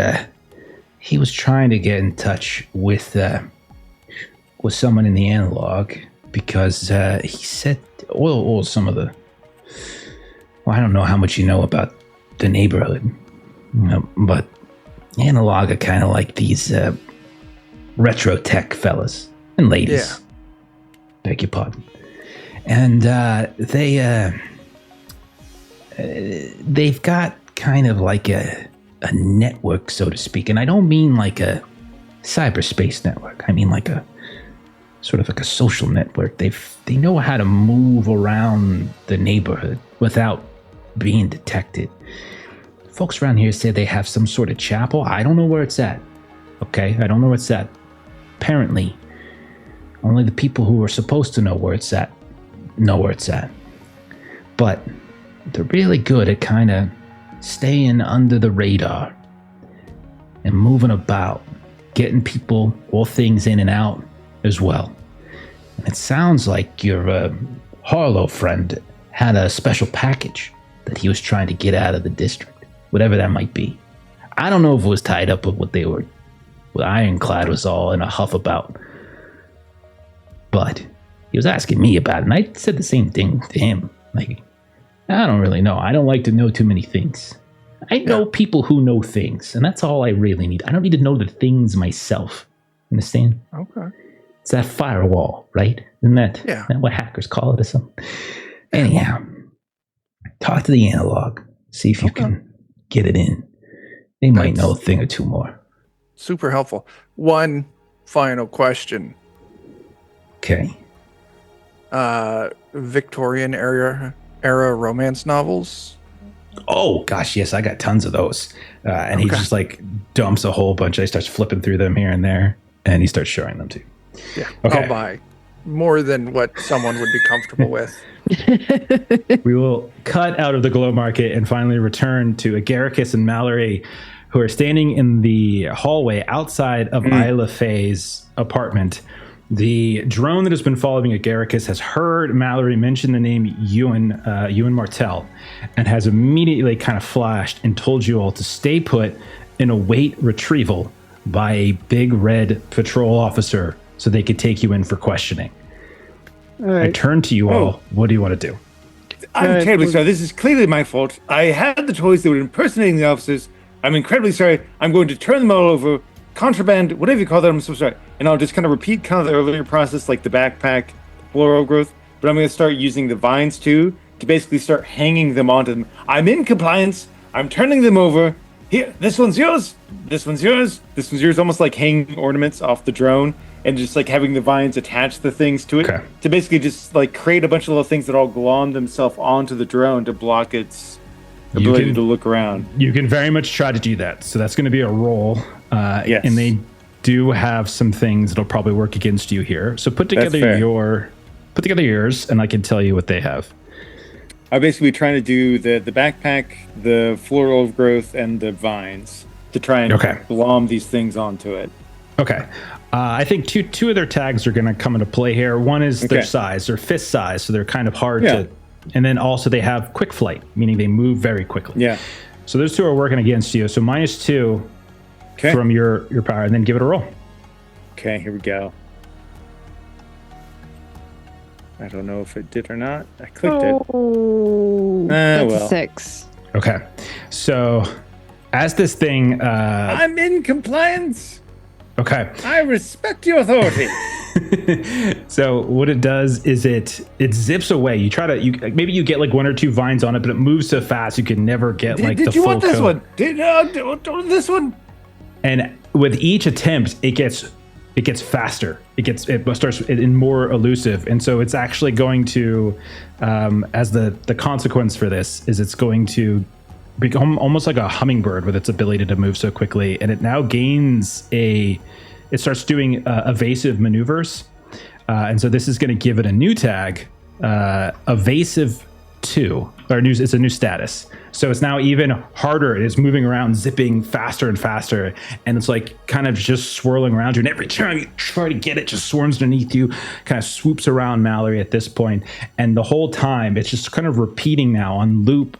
trying to get in touch with someone in the analog because he said, well, some of the. Well, I don't know how much you know about the neighborhood, but analog are kind of like these retro tech fellas and ladies. Yeah. Beg your pardon. And they've got kind of like a network, so to speak. And I don't mean like a cyberspace network. I mean like a sort of like a social network. They know how to move around the neighborhood without being detected. Folks around here say they have some sort of chapel. I don't know where it's at. Okay, I don't know where it's at. Apparently, only the people who are supposed to know where it's at know where it's at. But they're really good at kind of staying under the radar and moving about, getting people or things in and out as well. And it sounds like your Harlow friend had a special package that he was trying to get out of the district, whatever that might be. I don't know if it was tied up with what Ironclad was all in a huff about, but he was asking me about it, and I said the same thing to him. Like, I don't really know. I don't like to know too many things. I know people who know things, and that's all I really need. I don't need to know the things myself. Understand? Okay. It's that firewall, right? Isn't that what hackers call it or something? Anyhow, talk to the analog. See if you can get it in. They might know a thing or two more. Super helpful. One final question. Okay. Victorian era romance novels. Oh gosh, yes, I got tons of those. And he just like dumps a whole bunch. I starts flipping through them here and there, and he starts showing them to you. Yeah, okay. I'll buy more than what someone would be comfortable with. We will cut out of the glow market and finally return to Agaricus and Mallory, who are standing in the hallway outside of Isla Faye's apartment. The drone that has been following Agaricus has heard Mallory mention the name Ewan Martell, and has immediately kind of flashed and told you all to stay put and await retrieval by a big red patrol officer so they could take you in for questioning. All right. I turn to you all. What do you want to do? I'm terribly sorry. This is clearly my fault. I had the toys that were impersonating the officers. I'm incredibly sorry. I'm going to turn them all over. Contraband, whatever you call them, I'm so sorry. And I'll just kind of repeat kind of the earlier process, like the backpack, floral growth. But I'm going to start using the vines too, to basically start hanging them onto them. I'm in compliance. I'm turning them over. here, this one's yours. This one's yours. This one's yours. Almost like hanging ornaments off the drone and just like having the vines attach the things to it to basically just like create a bunch of little things that all glom themselves onto the drone to block its ability to look around. You can very much try to do that. So that's going to be a roll. Yes. And they do have some things that'll probably work against you here. So put together yours, and I can tell you what they have. I'm basically trying to do the backpack, the floral growth, and the vines to try and glom these things onto it. Okay. I think two of their tags are going to come into play here. One is their size. They're fist size, so they're kind of hard to... And then also they have quick flight, meaning they move very quickly. Yeah. So those two are working against you. So -2 from your power, and then give it a roll. Okay, here we go. I don't know if it did or not. I clicked it. That's well. a 6. Okay. So as this thing... I'm in compliance. Okay. I respect your authority. So what it does is it zips away. You try to maybe you get like 1 or 2 vines on it, but it moves so fast you can never get the full Did you want this coat. one? Do this one? And with each attempt, it gets faster. It starts in more elusive, and so it's actually going to, as the consequence for this is it's going to become almost like a hummingbird with its ability to move so quickly, and it now gains it starts doing evasive maneuvers, and so this is going to give it a new tag, evasive 2, it's a new status. So it's now even harder. It is moving around, zipping faster and faster, and it's like kind of just swirling around you. And every time you try to get it, just swarms underneath you, kind of swoops around Mallory at this point. And the whole time, it's just kind of repeating now on loop.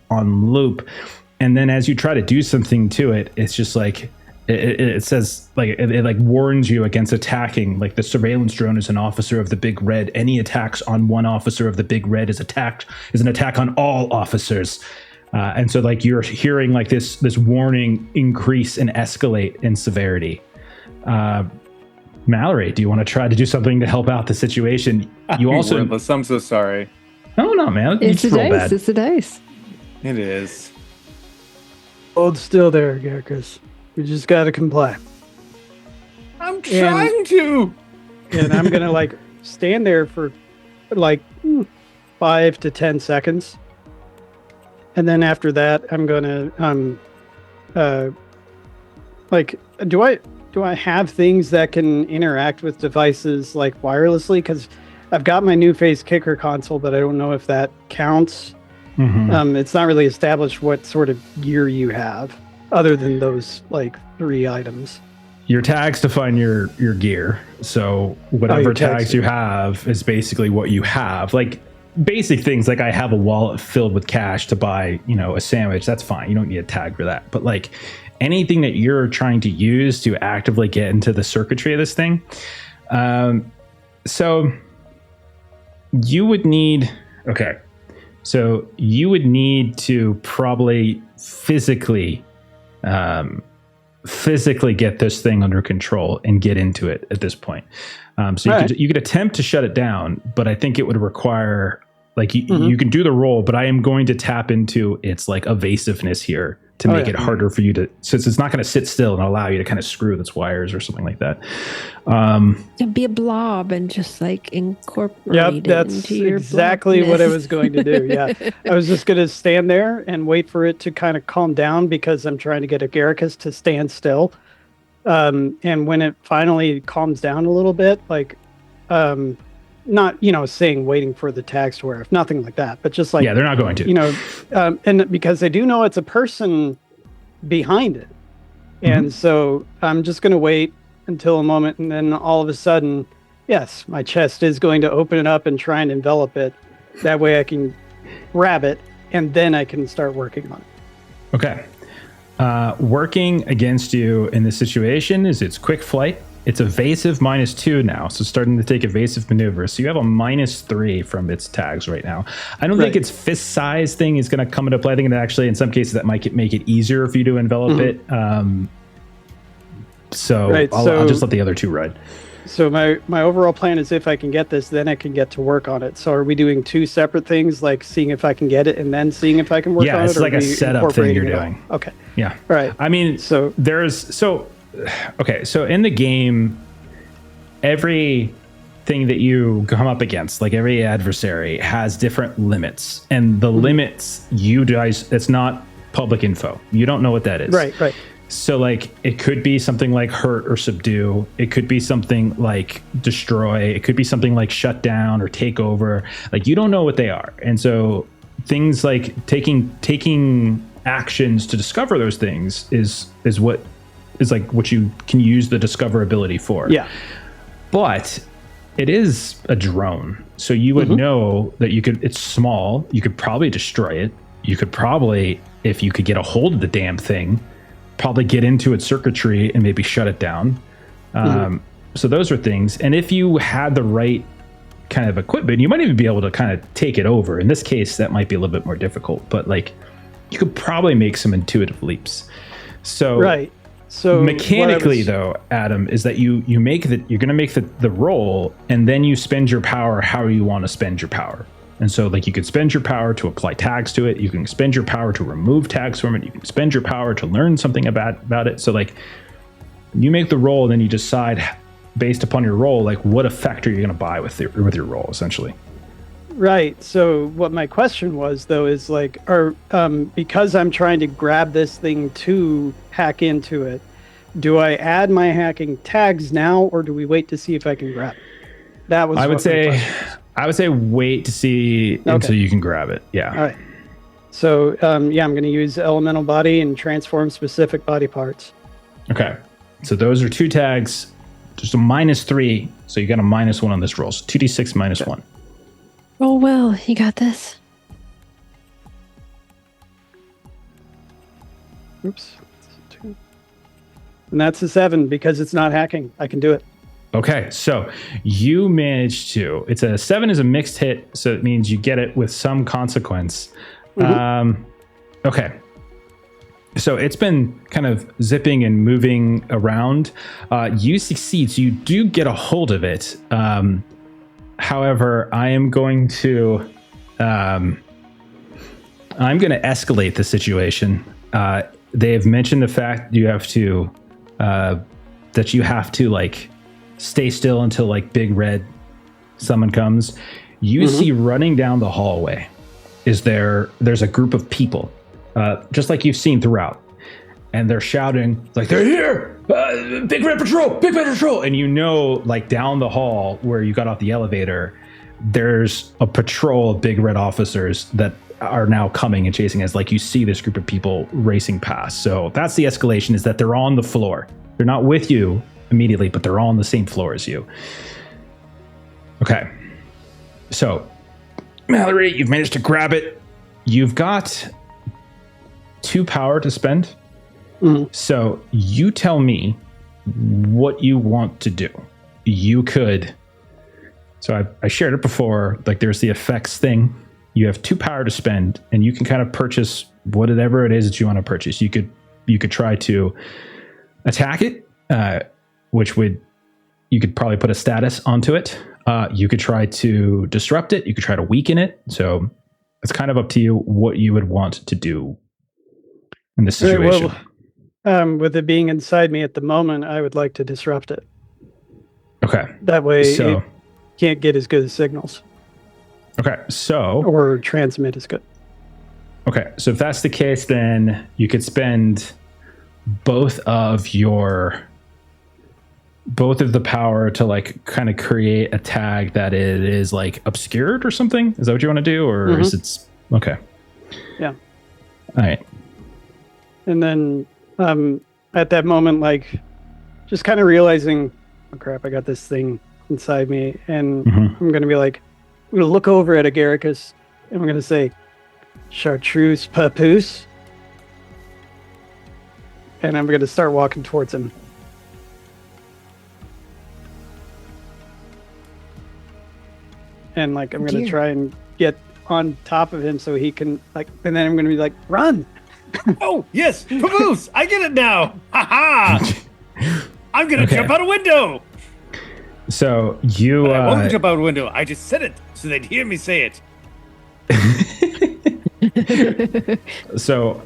And then as you try to do something to it, it's just like it says like it like warns you against attacking. Like the surveillance drone is an officer of the Big Red. Any attacks on one officer of the Big Red is an attack on all officers. And so like you're hearing like this warning increase and escalate in severity. Mallory, do you want to try to do something to help out the situation? You also... I'm so sorry. No, man. It's the dice. Bad. It's the dice. It is. Hold still there, Garrus. We just got to comply. I'm trying to. And I'm going to like stand there for like 5 to 10 seconds. And then after that, I'm gonna do I have things that can interact with devices like wirelessly? Because I've got my new Phase Kicker console, but I don't know if that counts. Mm-hmm. It's not really established what sort of gear you have, other than those like 3 items. Your tags define your gear, so whatever tags you have is basically what you have. Like basic things like I have a wallet filled with cash to buy, a sandwich. That's fine. You don't need a tag for that. But like anything that you're trying to use to actively get into the circuitry of this thing. So you would need to probably physically get this thing under control and get into it at this point. So you could attempt to shut it down, but I think it would require like you can do the roll, but I am going to tap into its like evasiveness here to make it harder for you to, since it's not going to sit still and allow you to kind of screw its wires or something like that. To be a blob and just like incorporate it into your exactly what I blobness. was going to do. Yeah, I was just going to stand there and wait for it to kind of calm down because I'm trying to get Agaricus to stand still. And when it finally calms down a little bit, like, not, saying waiting for the tags to wear off, nothing like that, but just like, they're not going to, and because they do know it's a person behind it. And so I'm just going to wait until a moment. And then all of a sudden, yes, my chest is going to open it up and try and envelop it. That way I can grab it and then I can start working on it. Okay. Working against you in this situation is its quick flight. It's evasive -2 now, so starting to take evasive maneuvers. So you have a -3 from its tags right now. I don't think its fist size thing is going to come into play. I think that actually, in some cases, that might make it easier for you to envelop it. I'll just let the other 2 ride. So my overall plan is if I can get this, then I can get to work on it. So are we doing two separate things, like seeing if I can get it and then seeing if I can work on it? Yeah, it's or like a setup thing you're doing. Okay. Yeah. All right. I mean, So so in the game, every thing that you come up against, like every adversary, has different limits, and the limits you guys, it's not public info. You don't know what that is. Right. So like it could be something like hurt or subdue. It could be something like destroy. It could be something like shut down or take over. Like you don't know what they are. And so things like taking actions to discover those things is what is like what you can use the discover ability for. Yeah. But it is a drone. So you would know that it's small. You could probably destroy it. You could probably, if you could get a hold of the damn thing, probably get into its circuitry and maybe shut it down. So those are things. And if you had the right kind of equipment, you might even be able to kind of take it over. In this case, that might be a little bit more difficult, but like you could probably make some intuitive leaps. So Right. So mechanically though, Adam, is that you're going to make the roll, and then you spend your power how you want to spend your power. And so like you could spend your power to apply tags to it. You can spend your power to remove tags from it. You can spend your power to learn something about it. So like you make the roll, and then you decide based upon your roll, like what effect are you going to buy with your roll, essentially. Right. So what my question was though is like, because I'm trying to grab this thing to hack into it, do I add my hacking tags now, or do we wait to see if I can grab it? That was. I would say wait to see until you can grab it. Yeah. All right. So I'm going to use elemental body and transform specific body parts. Okay. So those are 2 tags. Just a -3. So you got a -1 on this roll. So 2d6 -1. Oh, well, you got this. Oops. And that's a 7 because it's not hacking. I can do it. Okay, so you managed to. It's a 7 is a mixed hit, so it means you get it with some consequence. Okay. So it's been kind of zipping and moving around. You succeed, so you do get a hold of it. However, I am going to escalate the situation. They have mentioned the fact you have to like stay still until like Big Red someone comes. You see running down the hallway there's a group of people, just like you've seen throughout, and they're shouting like, they're here, Big Red Patrol. And you know, like down the hall where you got off the elevator, there's a patrol of Big Red officers that are now coming and chasing us. Like you see this group of people racing past. So that's the escalation, is that they're on the floor. They're not with you immediately, but they're all on the same floor as you. Okay. So, Mallory, you've managed to grab it. You've got 2 power to spend. So you tell me what you want to do. You could... So I shared it before, like there's the effects thing. You have 2 power to spend, and you can kind of purchase whatever it is that you want to purchase. You could try to attack it, you could probably put a status onto it. You could try to disrupt it. You could try to weaken it. So it's kind of up to you what you would want to do in this situation. Well, with it being inside me at the moment, I would like to disrupt it. Okay. That way it can't get as good as signals. Okay, so... Or transmit is good. Okay, so if that's the case, then you could spend both of the power to like kind of create a tag that it is like obscured or something. Is that what you want to do, or is it okay? Yeah. All right. And then at that moment, like just kind of realizing, oh crap, I got this thing inside me, and I'm going to be like, I'm going to look over at Agaricus, and I'm going to say, Chartreuse Papoose. And I'm going to start walking towards him. And like, I'm going to try and get on top of him so he can like, and then I'm going to be like, run. Oh, yes, Papoose, I get it now. Ha ha. I'm going to jump out a window. So you. But I won't jump out a window. I just said it so they'd hear me say it. So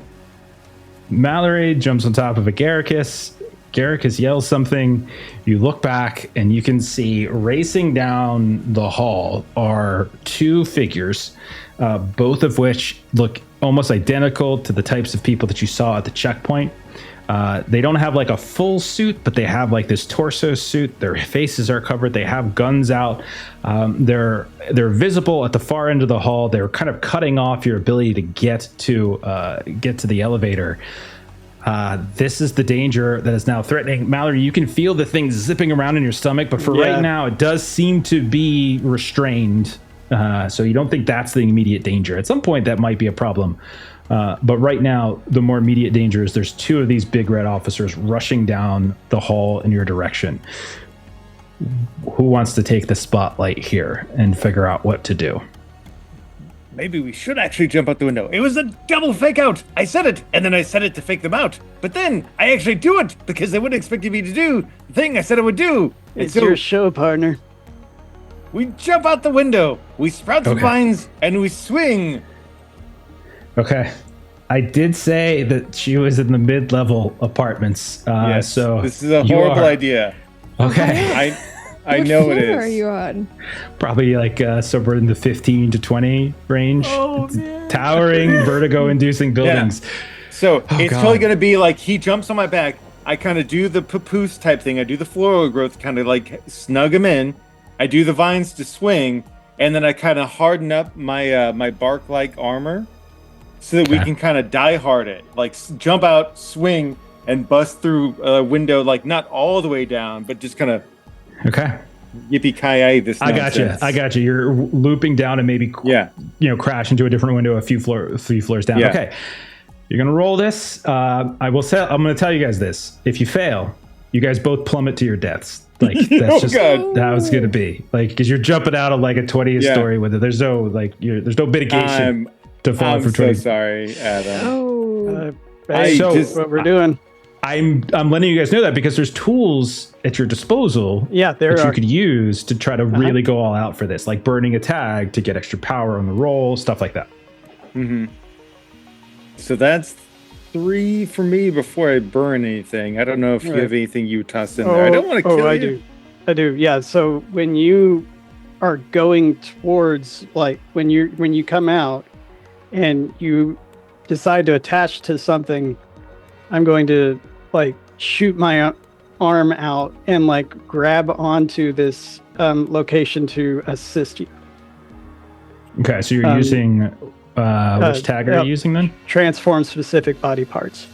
Mallory jumps on top of a Garricus. Garricus yells something. You look back and you can see racing down the hall are two figures, both of which look almost identical to the types of people that you saw at the checkpoint. They don't have like a full suit, but they have like this torso suit. Their faces are covered. They have guns out. They're visible at the far end of the hall. They're kind of cutting off your ability to get to the elevator. This is the danger that is now threatening. Mallory, you can feel the thing zipping around in your stomach, but for right now, it does seem to be restrained. So you don't think that's the immediate danger. At some point, that might be a problem. But right now, the more immediate danger is there's two of these big red officers rushing down the hall in your direction. Who wants to take the spotlight here and figure out what to do? Maybe we should actually jump out the window. It was a double fake out. I said it, and then I said it to fake them out. But then I actually do it because they wouldn't expect me to do the thing I said I would do. It's your show, partner. We jump out the window, we sprout some vines, and we swing. Okay. I did say that she was in the mid-level apartments. Yes, so this is a horrible idea. Okay. I know it floor is. Are you on? Probably like somewhere in the 15 to 20 range. Oh, Towering, vertigo-inducing buildings. Yeah. So it's totally going to be like he jumps on my back. I kind of do the papoose type thing. I do the floral growth, kind of like snug him in. I do the vines to swing, and then I kind of harden up my my bark-like armor so that we can kind of die hard it. Like jump out, swing, and bust through a window, like not all the way down, but just kind of Okay. yippee-ki-yay this nonsense. I got you. You're looping down and maybe crash into a different window a few floors down. Yeah. Okay. You're going to roll this. I'm going to tell you guys this. If you fail, you guys both plummet to your deaths. Like that's how it's going to be. Like because you're jumping out of like a 20th story with it. There's no there's no mitigation to fall from 20. I'm so sorry, Adam. What we're doing. I'm letting you guys know that because there's tools at your disposal that you could use to try to really go all out for this, like burning a tag to get extra power on the roll, stuff like that. Mm-hmm. So that's 3 for me before I burn anything. I don't know if you have anything you toss in there. I don't want to kill you. I do. Yeah. So when you are going towards, like when you come out and you decide to attach to something, I'm going to like shoot my arm out and like grab onto this location to assist you. Okay, so you're using which tag are you using then? Transform specific body parts.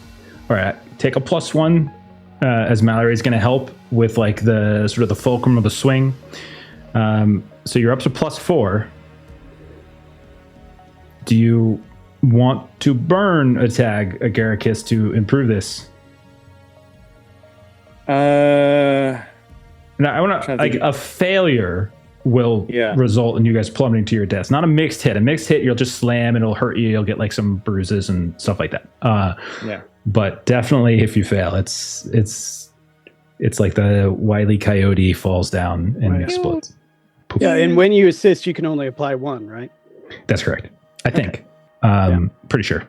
All right, take a +1 as Mallory's going to help with like the sort of the fulcrum of the swing. So you're up to +4. Do you want to burn a tag, a Garricus, to improve this? Now I want to like a failure will result in you guys plummeting to your deaths. Not a mixed hit. A mixed hit, you'll just slam and it'll hurt you. You'll get like some bruises and stuff like that. But definitely, if you fail, it's like the Wile E. Coyote falls down and explodes. Poof. Yeah, and when you assist, you can only apply 1, right? That's correct. I think. Pretty sure.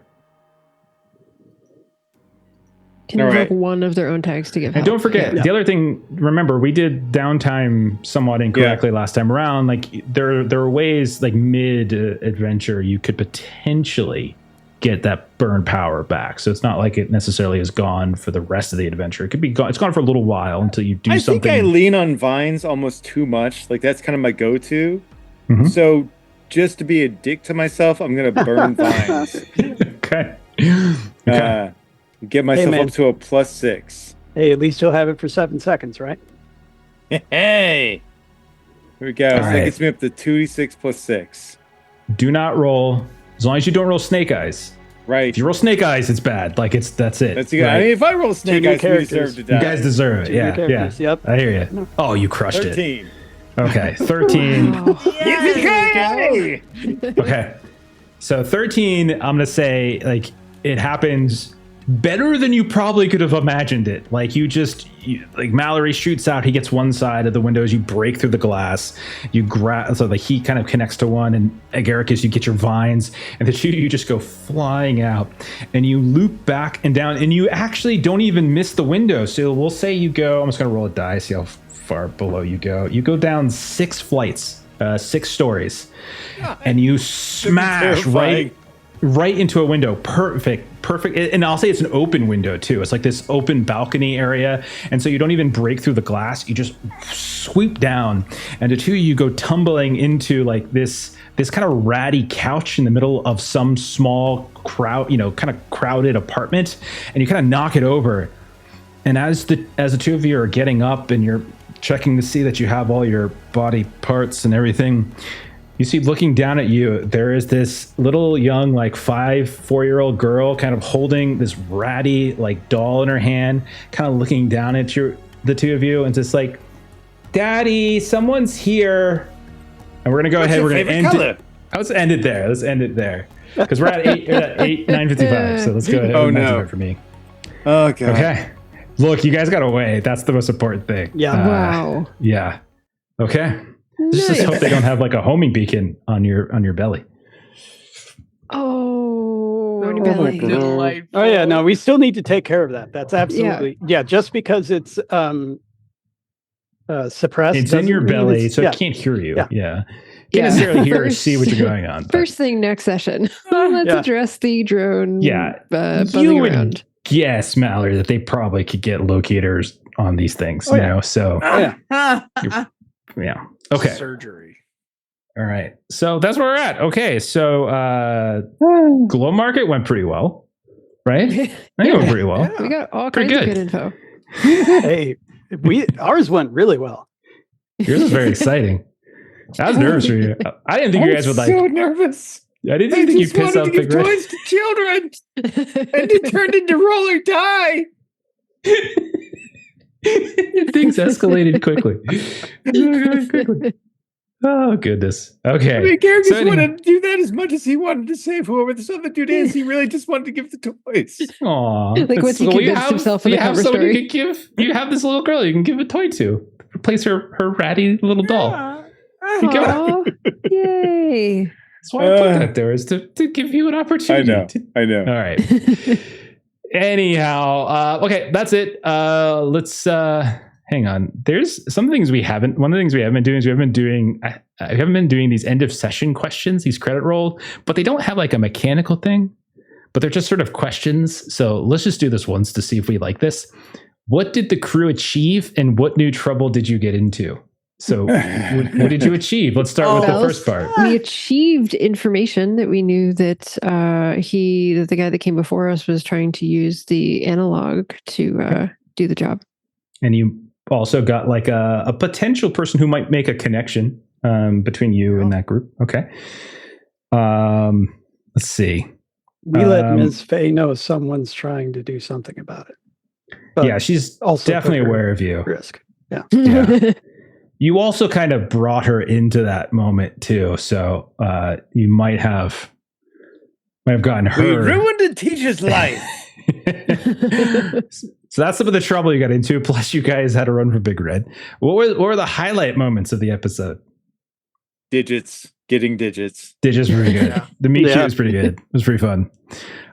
Can invoke one of their own tags to give help. And don't forget, the other thing, remember, we did downtime somewhat incorrectly last time around. Like, there are ways, like, mid-adventure, you could potentially get that burn power back. So it's not like it necessarily is gone for the rest of the adventure. It could be gone. It's gone for a little while until you do something. I think I lean on vines almost too much. Like, that's kind of my go-to. Mm-hmm. So just to be a dick to myself, I'm going to burn vines. Okay. Get myself up to a +6. Hey, at least you'll have it for 7 seconds, right? Hey! Here we go. So that gets me up to 2d6 +6. Do not roll. As long as you don't roll snake eyes. Right. If you roll snake eyes, it's bad. Like, that's it. That's good. Right? I mean, if I roll snake eyes, we deserve to die. You guys deserve it. Yeah. Yep. I hear you. Oh, you crushed 13. it. Okay, 13. Yippee-ki-yay! Okay. So 13, I'm going to say, like, it happens better than you probably could have imagined it. Like like Mallory shoots out, he gets one side of the windows, you break through the glass, you grab, so the heat kind of connects to one, and Agaricus, you get your vines, and the two of you just go flying out, and you loop back and down, and you actually don't even miss the window. So we'll say you go, I'm just going to roll a die, see how far below you go. You go down 6 flights, 6 stories, and you smash right into a window. Perfect. And I'll say it's an open window too. It's like this open balcony area. And so you don't even break through the glass. You just sweep down. And the two of you go tumbling into like this kind of ratty couch in the middle of some small crowd, kind of crowded apartment. And you kind of knock it over. And as the two of you are getting up and you're checking to see that you have all your body parts and everything, you see, looking down at you, there is this little young, like 4-year-old girl kind of holding this ratty, like doll in her hand, kind of looking down at the two of you and just like, Daddy, someone's here. And we're going to go ahead. We're going to end it. Let's end it there. Because we're at 9:55. So let's go ahead. Oh, no. For me. Oh, God. Okay. Look, you guys got away. That's the most important thing. Yeah. Wow. Yeah. Okay. Nice. Just hope they don't have like a homing beacon on your belly. On your belly. Delightful. Oh yeah, no, we still need to take care of that. That's absolutely just because it's suppressed. It's in your belly, so yeah. it can't hear you. Yeah. Can't necessarily hear or see what you're going on. but- First thing next session. Let's address the drone. Buzzing you would around. guess, Mallory, that they probably could get locators on these things. So yeah. Okay. Surgery. All right. So that's where we're at. Okay. So Glow Market went pretty well, right? I think it went pretty well. We got all Pretty kinds of good. good info. Hey, ours went really well. Yours was very exciting. I was nervous for you. I didn't think you guys would like. so nervous. I didn't think you pissed off to give Big Red. toys to children, and it turned into roller die. Things escalated quickly. Oh goodness. Okay. I mean, Garrett So just wanted to do that as much as he wanted to save whoever this other dude is. He really just wanted to give the toys. Aw. Like, what's he convinced himself in the cover someone story? you can give. You have this little girl you can give a toy to. Replace her ratty little doll. You go. Aw, yay. That's why I put that there, is to give you an opportunity. I know. All right. Anyhow, okay, that's it. Let's hang on. There's some things we haven't. One of the things we haven't been doing is we haven't been doing these end of session questions, these credit roll, but they don't have like a mechanical thing, but they're just sort of questions. So let's just do this once to see if we like this. What did the crew achieve, and what new trouble did you get into? So what did you achieve? Let's start with the first part. We achieved information that we knew that the guy that came before us was trying to use the analog to do the job. And you also got like a potential person who might make a connection between you and that group. Okay. Let's see. We let Ms. Faye know someone's trying to do something about it. But yeah, she's also definitely aware of you. Risk. Yeah. Yeah. You also kind of brought her into that moment too, so you might have gotten her. We ruined a teacher's life. So that's some of the trouble you got into. Plus, you guys had to run for Big Red. What were the highlight moments of the episode? Digits, getting digits. Digits were pretty good. Yeah. The meet cute was pretty good. It was pretty fun.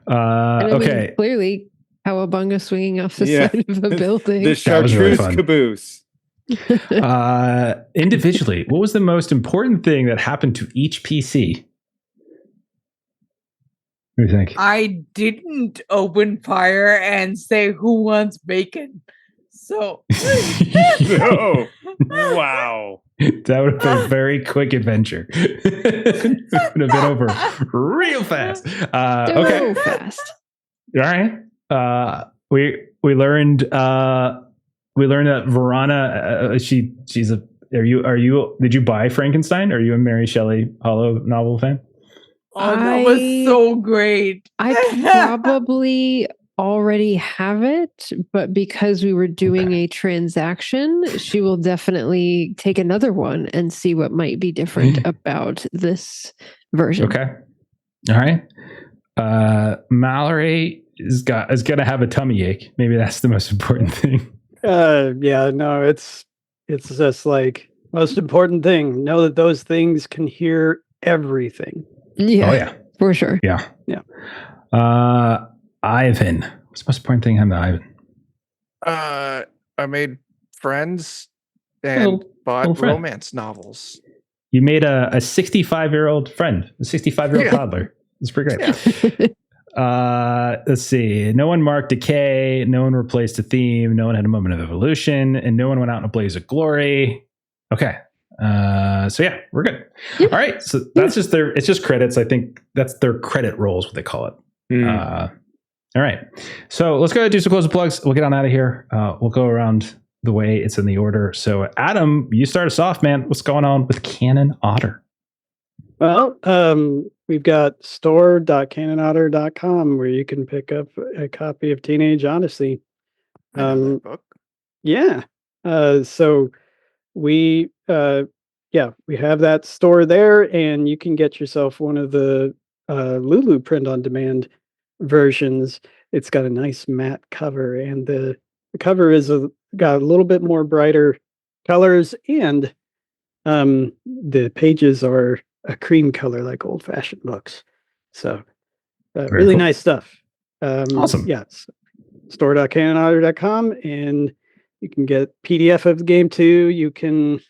Okay. Clearly, Cowabunga swinging off the side of a building. The That was really chartreuse fun. caboose. Individually, what was the most important thing that happened to each PC? What do you think? I didn't open fire and say who wants bacon. So No. Wow. That would have been a very quick adventure. It would have been over real fast. Okay. So fast. All right. We learned that Verana did you buy Frankenstein? Are you a Mary Shelley Hollow novel fan? oh, that was so great. I probably already have it, but because we were doing a transaction, she will definitely take another one and see what might be different about this version. Okay. All right. Mallory, is gonna have a tummy ache. Maybe that's the most important thing. Yeah, no, it's just like most important thing. Know that those things can hear everything. Yeah, Oh yeah, for sure. yeah. Ivan, what's the most important thing? I'm Ivan. I made friends and bought friend. romance novels. You made a 65-year-old friend, a 65-year-old toddler. It's pretty great. Let's see. No one marked decay. No one replaced a theme. No one had a moment of evolution, and no one went out in a blaze of glory. Okay. So yeah, we're good. Yep. All right. So that's just it's just credits. I think that's their credit rolls, what they call it. All right. So let's go ahead and do some closing plugs. We'll get on out of here. We'll go around the way it's in the order. So Adam, you start us off, man. What's going on with Cannon Otter? Well, we've got store.canonotter.com where you can pick up a copy of Teenage Odyssey. I know that book. Yeah. So we have that store there, and you can get yourself one of the Lulu print on demand versions. It's got a nice matte cover, and the cover is got a little bit more brighter colors, and the pages are a cream color like old-fashioned books. So really cool. nice stuff. Awesome. Yes. Store.canonotter.com, and you can get PDF of the game too. You can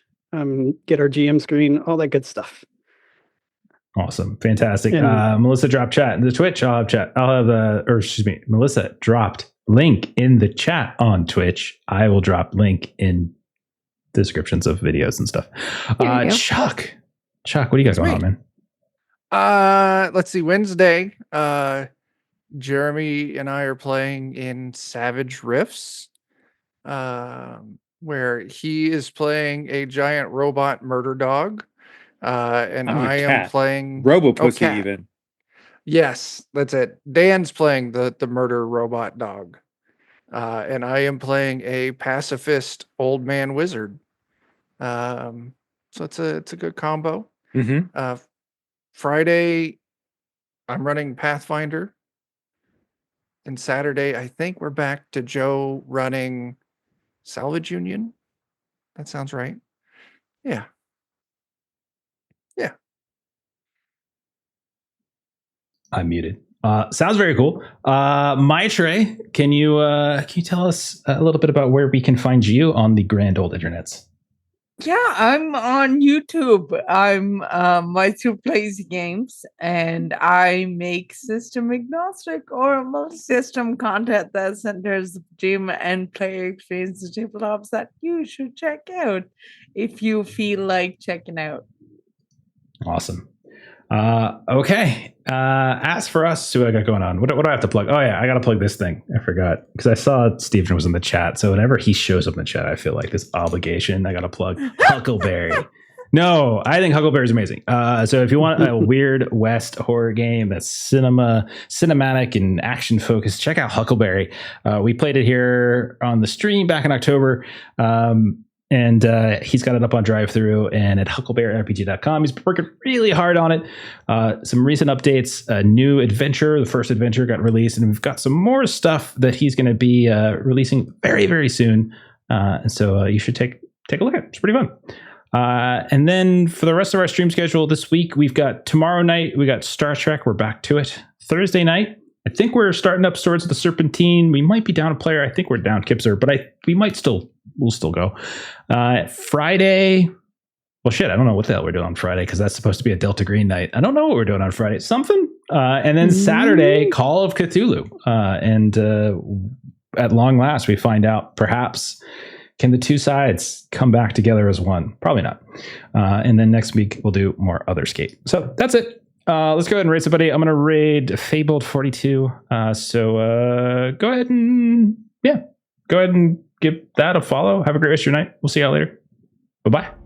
get our GM screen, all that good stuff. Awesome. Fantastic. And- Melissa dropped chat in the Twitch. I'll have chat. Melissa dropped link in the chat on Twitch. I will drop link in descriptions of videos and stuff. Chuck, what do you got going on, man? Let's see. Wednesday, Jeremy and I are playing in Savage Rifts, where he is playing a giant robot murder dog, and I'm a I am cat. playing Robopussy cat. even. Yes, that's it. Dan's playing the murder robot dog, and I am playing a pacifist old man wizard. So it's a good combo. Mm-hmm. Friday, I'm running Pathfinder. And Saturday, I think we're back to Joe running Salvage Union. That sounds right. Yeah. I'm muted. Sounds very cool. Maitre, can you tell us a little bit about where we can find you on the grand old internets? Yeah, I'm on YouTube. I'm Maitre Plays Games, and I make system agnostic or multi-system content that centers the game and player experience the tabletops that you should check out if you feel like checking out. Awesome. Okay. As for us, what I got going on? What do I have to plug? Oh yeah, I got to plug this thing. I forgot because I saw Stephen was in the chat. So whenever he shows up in the chat, I feel like this obligation. I got to plug Huckleberry. No, I think Huckleberry is amazing. So if you want a Weird West horror game that's cinematic and action focused, check out Huckleberry. We played it here on the stream back in October. And he's got it up on drive-thru and at huckleberryrpg.com. He's working really hard on it. Some recent updates, a new adventure. The first adventure got released, and we've got some more stuff that he's going to be releasing very, very soon. And so you should take a look at it. It's pretty fun. And then for the rest of our stream schedule this week, we've got tomorrow night, we got Star Trek. We're back to it. Thursday night, I think we're starting up Swords of the Serpentine. We might be down a player. I think we're down Kipser, but we'll still go. Friday, well, shit, I don't know what the hell we're doing on Friday because that's supposed to be a Delta Green night. I don't know what we're doing on Friday. Something. And then Saturday, Call of Cthulhu. And at long last, we find out perhaps can the two sides come back together as one? Probably not. And then next week, we'll do more Otherscape. So that's it. Let's go ahead and raid somebody. I'm going to raid Fabled 42. So go ahead and give that a follow. Have a great rest of your night. We'll see y'all later. Bye-bye.